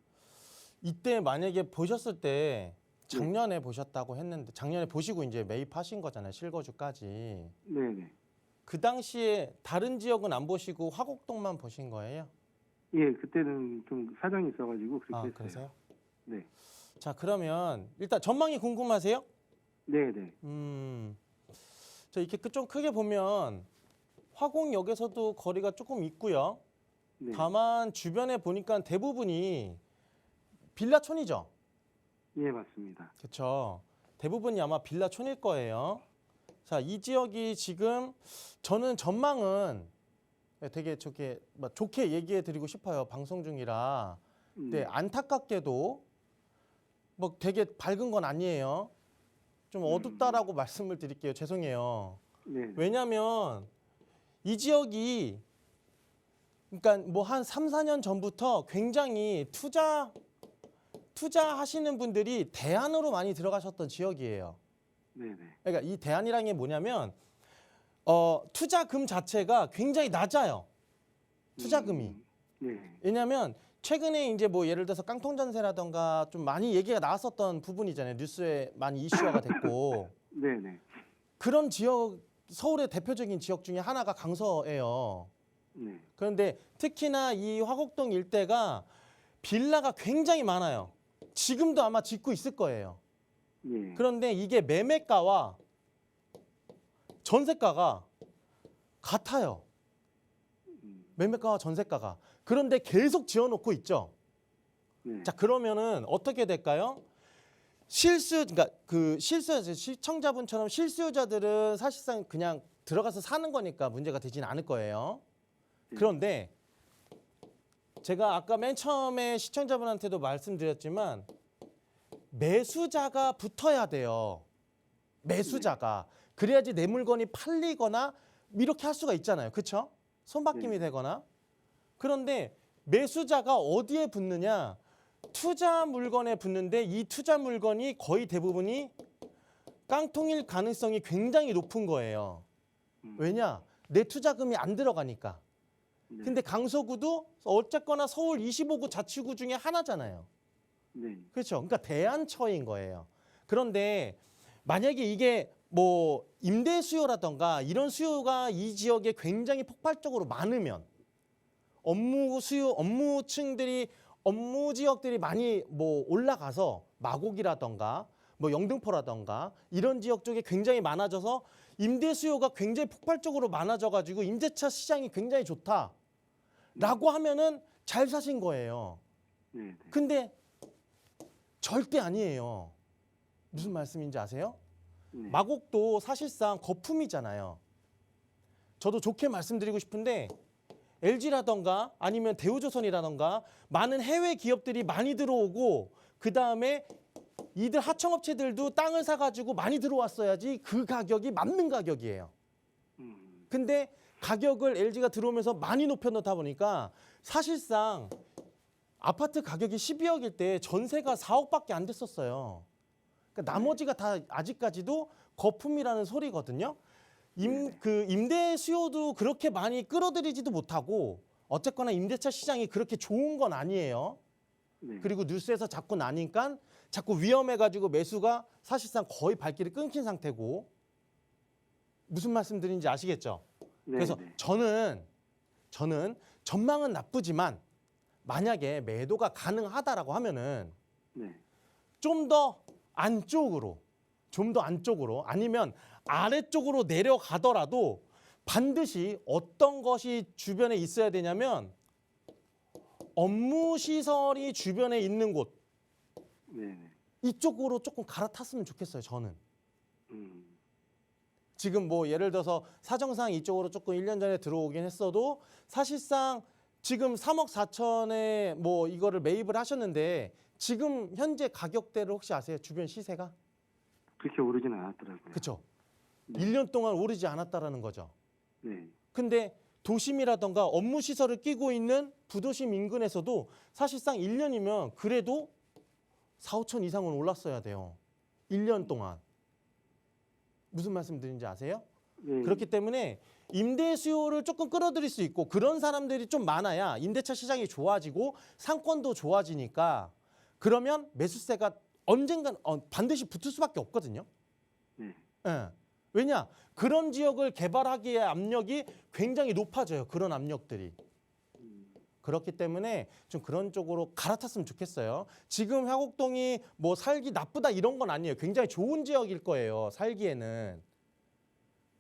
이때 만약에 보셨을 때 작년에 보셨다고 했는데 작년에 보시고 이제 매입하신 거잖아요. 실거주까지. 네네. 그 당시에 다른 지역은 안 보시고 화곡동만 보신 거예요? 예, 그때는 좀 사정이 있어가지고 그렇게 했어요. 그러세요? 네. 자, 그러면 일단 전망이 궁금하세요? 네네. 자, 이렇게 좀 크게 보면 화곡역에서도 거리가 조금 있고요. 네. 다만 주변에 보니까 대부분이 빌라촌이죠. 예, 맞습니다. 그렇죠. 대부분이 아마 빌라촌일 거예요. 자, 이 지역이 지금 저는 전망은 되게 좋게 얘기해 드리고 싶어요. 방송 중이라. 네, 안타깝게도 뭐 되게 밝은 건 아니에요. 좀 어둡다라고 말씀을 드릴게요. 죄송해요. 네. 왜냐면 이 지역이 그러니까 뭐 한 3, 4년 전부터 굉장히 투자하시는 분들이 대안으로 많이 들어가셨던 지역이에요. 네네. 그러니까 이 대안이라는 게 뭐냐면 투자금 자체가 굉장히 낮아요. 투자금이. 네. 왜냐하면 최근에 이제 뭐 예를 들어서 깡통 전세라던가 좀 많이 얘기가 나왔었던 부분이잖아요. 뉴스에 많이 이슈화가 됐고 네네. 그런 지역 서울의 대표적인 지역 중에 하나가 강서예요. 네. 그런데 특히나 이 화곡동 일대가 빌라가 굉장히 많아요. 지금도 아마 짓고 있을 거예요. 예. 그런데 이게 매매가와 전세가가 같아요. 매매가와 전세가가. 그런데 계속 지어놓고 있죠. 네. 자, 그러면은 어떻게 될까요? 그러니까 시청자분처럼 실수요자들은 사실상 그냥 들어가서 사는 거니까 문제가 되진 않을 거예요. 그런데 제가 아까 맨 처음에 시청자분한테도 말씀드렸지만 매수자가 붙어야 돼요. 매수자가. 그래야지 내 물건이 팔리거나 이렇게 할 수가 있잖아요. 그렇죠? 손바뀜이 되거나. 그런데 매수자가 어디에 붙느냐? 투자 물건에 붙는데 이 투자 물건이 거의 대부분이 깡통일 가능성이 굉장히 높은 거예요. 왜냐? 내 투자금이 안 들어가니까. 근데 강서구도 어쨌거나 서울 25구 자치구 중에 하나잖아요. 네. 그렇죠. 그러니까 대안처인 거예요. 그런데 만약에 이게 뭐 임대 수요라던가 이런 수요가 이 지역에 굉장히 폭발적으로 많으면 업무 지역들이 많이 뭐 올라가서 마곡이라던가 뭐 영등포라던가 이런 지역 쪽에 굉장히 많아져서 임대 수요가 굉장히 폭발적으로 많아져 가지고 임대차 시장이 굉장히 좋다라고 하면은 잘 사신 거예요. 네. 근데 절대 아니에요. 무슨 말씀인지 아세요? 네. 마곡도 사실상 거품이잖아요. 저도 좋게 말씀드리고 싶은데 LG라던가 아니면 대우조선이라던가 많은 해외 기업들이 많이 들어오고 그다음에 이들 하청업체들도 땅을 사가지고 많이 들어왔어야지 그 가격이 맞는 가격이에요. 근데 가격을 LG가 들어오면서 많이 높여놓다 보니까 사실상 아파트 가격이 12억일 때 전세가 4억밖에 안 됐었어요. 그러니까 나머지가 다 아직까지도 거품이라는 소리거든요. 그 임대 수요도 그렇게 많이 끌어들이지도 못하고 어쨌거나 임대차 시장이 그렇게 좋은 건 아니에요. 네. 그리고 뉴스에서 자꾸 나니까 자꾸 위험해가지고 매수가 사실상 거의 발길이 끊긴 상태고 무슨 말씀드린지 아시겠죠? 네, 그래서 네. 저는 전망은 나쁘지만 만약에 매도가 가능하다라고 하면은 네. 좀 더 안쪽으로 아니면 아래쪽으로 내려가더라도 반드시 어떤 것이 주변에 있어야 되냐면 업무 시설이 주변에 있는 곳 네, 네. 이쪽으로 조금 갈아탔으면 좋겠어요. 저는. 음. 지금 뭐 예를 들어서 사정상 이쪽으로 조금 1년 전에 들어오긴 했어도 사실상 지금 3억 4천에 뭐 이거를 매입을 하셨는데 지금 현재 가격대를 혹시 아세요? 주변 시세가? 그렇게 오르지는 않았더라고요. 그렇죠. 네. 1년 동안 오르지 않았다라는 거죠. 네. 근데 도심이라던가 업무 시설을 끼고 있는 부도심 인근에서도 사실상 1년이면 그래도 4, 5천 이상은 올랐어야 돼요. 1년 동안. 무슨 말씀 드린지 아세요? 네. 그렇기 때문에 임대 수요를 조금 끌어들일 수 있고 그런 사람들이 좀 많아야 임대차 시장이 좋아지고 상권도 좋아지니까 그러면 매수세가 언젠간 반드시 붙을 수밖에 없거든요. 네. 예. 왜냐? 그런 지역을 개발하기에 압력이 굉장히 높아져요. 그런 압력들이. 그렇기 때문에 좀 그런 쪽으로 갈아탔으면 좋겠어요. 지금 화곡동이 뭐 살기 나쁘다 이런 건 아니에요. 굉장히 좋은 지역일 거예요. 살기에는.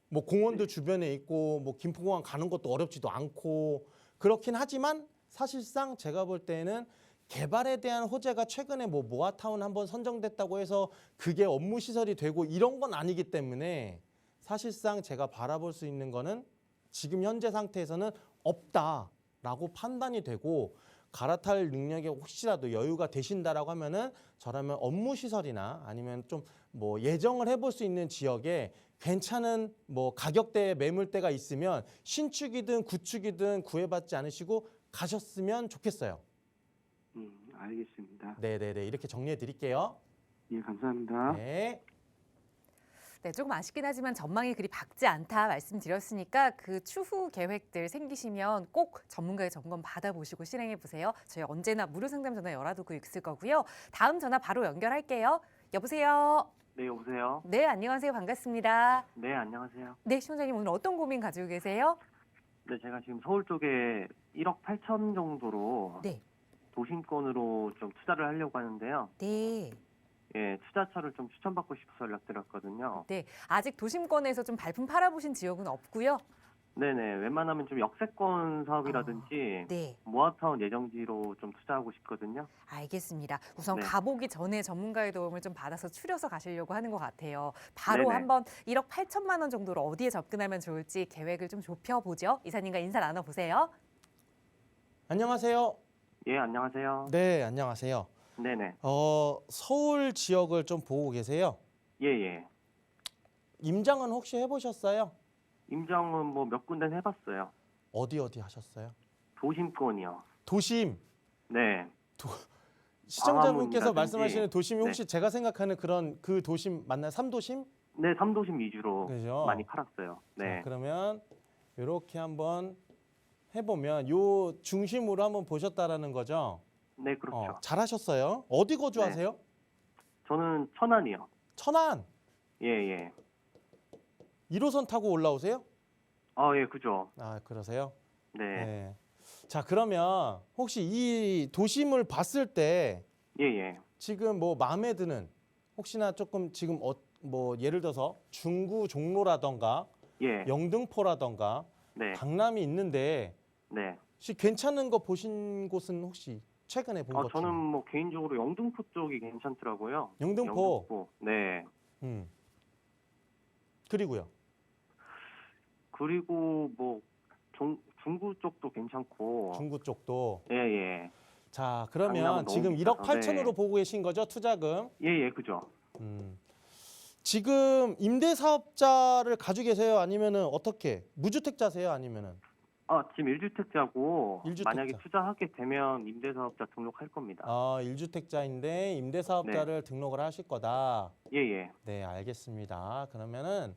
뭐 공원도 주변에 있고 뭐 김포공항 가는 것도 어렵지도 않고 그렇긴 하지만 사실상 제가 볼 때는 개발에 대한 호재가 최근에 뭐 모아타운 한번 선정됐다고 해서 그게 업무 시설이 되고 이런 건 아니기 때문에 사실상 제가 바라볼 수 있는 거는 지금 현재 상태에서는 없다라고 판단이 되고 갈아탈 능력이 혹시라도 여유가 되신다라고 하면은 저라면 업무 시설이나 아니면 좀 뭐 예정을 해볼 수 있는 지역에 괜찮은 뭐 가격대의 매물대가 있으면 신축이든 구축이든 구애받지 않으시고 가셨으면 좋겠어요. 알겠습니다. 네네네 이렇게 정리해 드릴게요. 예, 감사합니다. 네. 네, 조금 아쉽긴 하지만 전망이 그리 밝지 않다 말씀드렸으니까 그 추후 계획들 생기시면 꼭 전문가의 점검 받아보시고 실행해 보세요. 저희 언제나 무료 상담 전화 열어두고 있을 거고요. 다음 전화 바로 연결할게요. 여보세요. 네, 여보세요. 네, 안녕하세요. 반갑습니다. 네, 안녕하세요. 네, 시청자님 오늘 어떤 고민 가지고 계세요? 네, 제가 지금 서울 쪽에 1억 8천 정도로 네, 도심권으로 좀 투자를 하려고 하는데요. 네, 예, 투자처를 좀 추천받고 싶어서 연락드렸거든요. 네. 아직 도심권에서 좀 발품 팔아보신 지역은 없고요. 네네, 웬만하면 좀 역세권 사업이라든지 네, 모아타운 예정지로 좀 투자하고 싶거든요. 알겠습니다. 우선 네. 가보기 전에 전문가의 도움을 좀 받아서 추려서 가시려고 하는 것 같아요. 바로 네네. 한번 1억 8천만 원 정도로 어디에 접근하면 좋을지 계획을 좀 좁혀보죠. 이사님과 인사 나눠보세요. 안녕하세요. 예, 안녕하세요. 네, 안녕하세요. 네네. 서울 지역을 좀 보고 계세요. 예, 예. 임장은 혹시 해보셨어요? 임장은 뭐 몇 군데는 해봤어요. 어디 하셨어요? 도심권이요. 도심. 네. 시청자분께서 광화문이라든지. 말씀하시는 도심이 네. 혹시 제가 생각하는 그런 그 도심 맞나요? 3도심? 네, 3도심 위주로 그죠? 많이 팔았어요. 자, 네. 그러면 이렇게 한번 해보면 요 중심으로 한번 보셨다라는 거죠? 네, 그렇죠. 잘하셨어요. 어디 거주하세요? 저는 천안이요. 천안. 예, 예. 1호선 타고 올라오세요? 아, 예, 그죠. 아, 그러세요? 네. 네. 자, 그러면 혹시 이 도심을 봤을 때 예, 예. 지금 뭐 마음에 드는 혹시나 조금 지금 뭐 예를 들어서 중구 종로라던가 예. 영등포라던가 네. 강남이 있는데 네. 혹시 괜찮은 거 보신 곳은 혹시 최근에 본 것 저는 뭐 개인적으로 영등포 쪽이 괜찮더라고요. 영등포. 네. 그리고요. 그리고 뭐 중구 쪽도 괜찮고. 중구 쪽도. 예, 예. 자, 강남은 그러면 너무 지금 1억 비싸서, 8천으로 네. 보고 계신 거죠, 투자금? 예, 예, 그죠. 지금 임대 사업자를 가지고 계세요? 아니면은 어떻게? 무주택자세요? 아니면은? 지금 1주택자고 1주택자. 만약에 투자하게 되면 임대사업자 등록할 겁니다. 1주택자인데 임대 사업자를 등록을 하실 거다. 예, 예. 네, 알겠습니다. 그러면은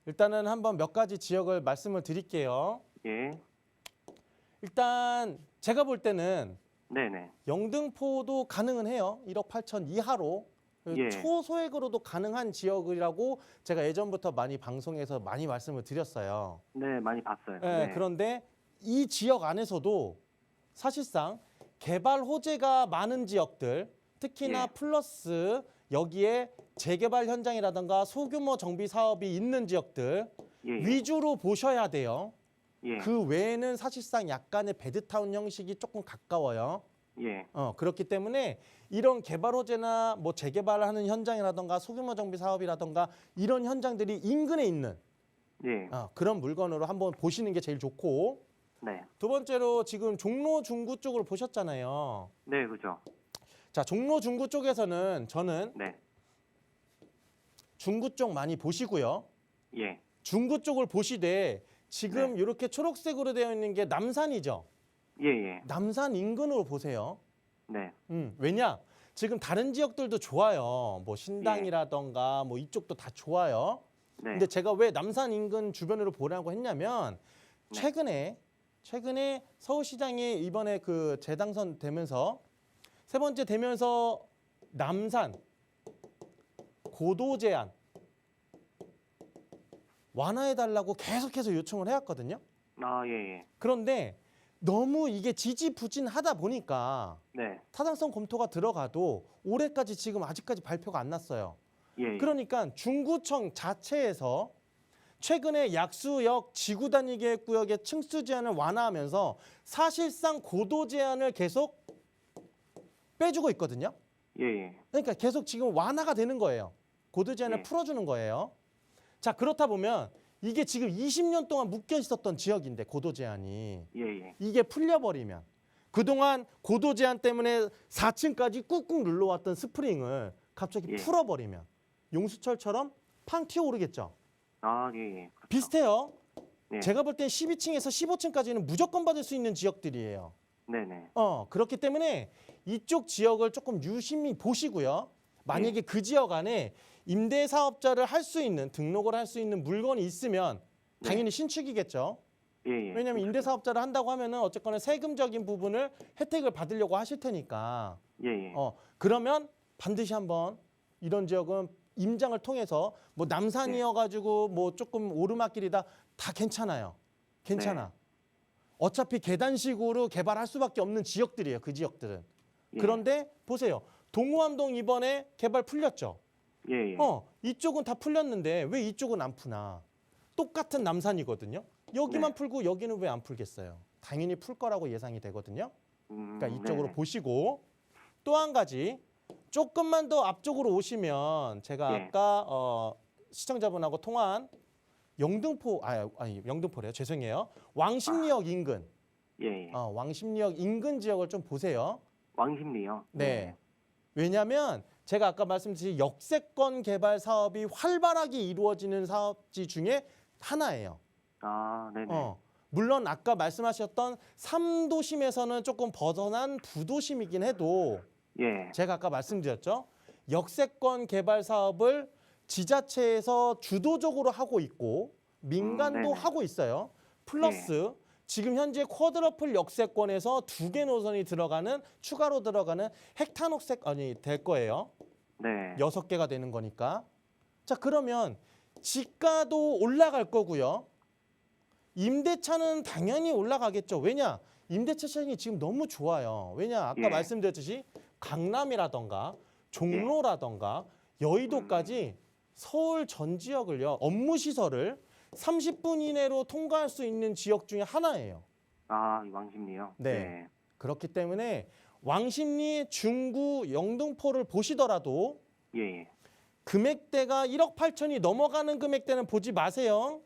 일단은 한번 몇 가지 지역을 말씀을 드릴게요. 예. 일단 제가 볼 때는 네, 네. 영등포도 가능은 해요. 1억 8천 이하로. 예. 초소액으로도 가능한 지역이라고 제가 예전부터 많이 방송에서 많이 말씀을 드렸어요. 네, 많이 봤어요. 네, 네. 그런데 이 지역 안에서도 사실상 개발 호재가 많은 지역들, 특히나 예. 플러스 여기에 재개발 현장이라든가 소규모 정비 사업이 있는 지역들 예. 위주로 보셔야 돼요. 예. 그 외에는 사실상 약간의 베드타운 형식이 조금 가까워요. 예. 그렇기 때문에 이런 개발 호재나 뭐 재개발하는 현장이라든가 소규모 정비 사업이라든가 이런 현장들이 인근에 있는 예. 그런 물건으로 한번 보시는 게 제일 좋고, 네. 두 번째로 지금 종로 중구 쪽을 보셨잖아요. 네, 그죠. 자, 종로 중구 쪽에서는 저는 네. 중구 쪽 많이 보시고요. 예. 중구 쪽을 보시되 지금 네. 이렇게 초록색으로 되어 있는 게 남산이죠. 예, 예. 남산 인근으로 보세요. 네. 왜냐? 지금 다른 지역들도 좋아요. 뭐 신당이라던가 뭐 이쪽도 다 좋아요. 네. 근데 제가 왜 남산 인근 주변으로 보라고 했냐면 네. 최근에 서울시장이 이번에 그 재당선 되면서 세 번째 되면서 남산 고도 제한 완화해달라고 계속해서 요청을 해왔거든요. 아, 예, 예. 그런데 너무 이게 지지부진하다 보니까 네. 타당성 검토가 들어가도 올해까지 지금 아직까지 발표가 안 났어요. 예. 예. 그러니까 중구청 자체에서 최근에 약수역 지구 단위 계획 구역의 층수 제한을 완화하면서 사실상 고도 제한을 계속 빼주고 있거든요. 예, 예. 그러니까 계속 지금 완화가 되는 거예요. 고도 제한을 네. 풀어주는 거예요. 자, 그렇다 보면 이게 지금 20년 동안 묶여 있었던 지역인데 고도 제한이 예, 예. 이게 풀려버리면 그동안 고도 제한 때문에 4층까지 꾹꾹 눌러왔던 스프링을 갑자기 예. 풀어버리면 용수철처럼 팡 튀어오르겠죠. 아, 예, 예. 그렇죠. 비슷해요. 네. 제가 볼 땐 12층에서 15층까지는 무조건 받을 수 있는 지역들이에요. 네네. 그렇기 때문에 이쪽 지역을 조금 유심히 보시고요. 만약에 그 지역 안에 임대 사업자를 할 수 있는 등록을 할 수 있는 물건이 있으면 네. 당연히 신축이겠죠. 예, 예. 왜냐하면 임대 사업자를 한다고 하면은 어쨌거나 세금적인 부분을 혜택을 받으려고 하실 테니까. 예, 예. 그러면 반드시 한번 이런 지역은 임장을 통해서 뭐 남산이어가지고 뭐 조금 오르막길이다 다 괜찮아요. 괜찮아. 네. 어차피 계단식으로 개발할 수밖에 없는 지역들이에요. 그 지역들은. 예. 그런데 보세요. 동호암동 이번에 개발 풀렸죠. 예, 예. 이쪽은 다 풀렸는데 왜 이쪽은 안 푸나? 똑같은 남산이거든요. 여기만 네. 풀고 여기는 왜 안 풀겠어요? 당연히 풀 거라고 예상이 되거든요. 그러니까 이쪽으로 네네. 보시고 또 한 가지 조금만 더 앞쪽으로 오시면 제가 예. 아까 시청자분하고 통화한 영등포래요. 죄송해요. 왕십리역 인근. 예, 예. 왕십리역 인근 지역을 좀 보세요. 왕십리요? 네. 왜냐하면 제가 아까 말씀드린 역세권 개발 사업이 활발하게 이루어지는 사업지 중에 하나예요. 아, 네네. 물론 아까 말씀하셨던 3도심에서는 조금 벗어난 부도심이긴 해도 예. 제가 아까 말씀드렸죠. 역세권 개발 사업을 지자체에서 주도적으로 하고 있고 민간도 네네. 하고 있어요. 플러스 지금 현재 쿼드러플 역세권에서 2개 노선이 추가로 들어가는 헥타녹색이 될 거예요. 네. 6개가 되는 거니까. 자, 그러면 지가도 올라갈 거고요. 임대차는 당연히 올라가겠죠. 왜냐? 임대차 시장이 지금 너무 좋아요. 왜냐? 아까 예. 말씀드렸듯이 강남이라던가 종로라던가 여의도까지 서울 전 지역을요. 업무 시설을 30분 이내로 통과할 수 있는 지역 중에 하나예요. 아, 왕십리요? 네. 그렇기 때문에 왕십리, 중구, 영등포를 보시더라도 예, 예. 금액대가 1억 8천이 넘어가는 금액대는 보지 마세요.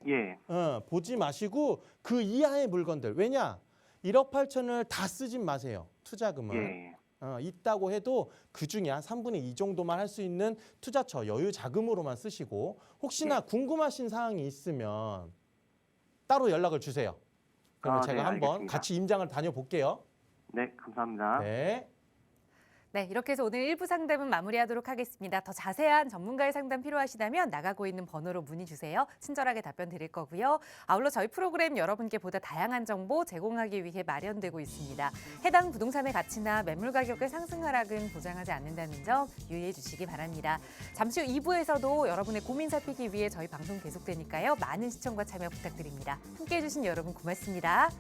예. 보지 마시고 그 이하의 물건들. 왜냐? 1억 8천을 다 쓰진 마세요. 투자금을. 예. 있다고 해도 그중에 한 3분의 2 정도만 할 수 있는 투자처 여유 자금으로만 쓰시고 혹시나 궁금하신 사항이 있으면 따로 연락을 주세요. 그러면 제가 네, 한번 알겠습니다. 같이 임장을 다녀볼게요. 네, 감사합니다. 네. 네, 이렇게 해서 오늘 1부 상담은 마무리하도록 하겠습니다. 더 자세한 전문가의 상담 필요하시다면 나가고 있는 번호로 문의 주세요. 친절하게 답변 드릴 거고요. 아울러 저희 프로그램 여러분께 보다 다양한 정보 제공하기 위해 마련되고 있습니다. 해당 부동산의 가치나 매물 가격의 상승 하락은 보장하지 않는다는 점 유의해 주시기 바랍니다. 잠시 후 2부에서도 여러분의 고민 살피기 위해 저희 방송 계속되니까요. 많은 시청과 참여 부탁드립니다. 함께해 주신 여러분 고맙습니다.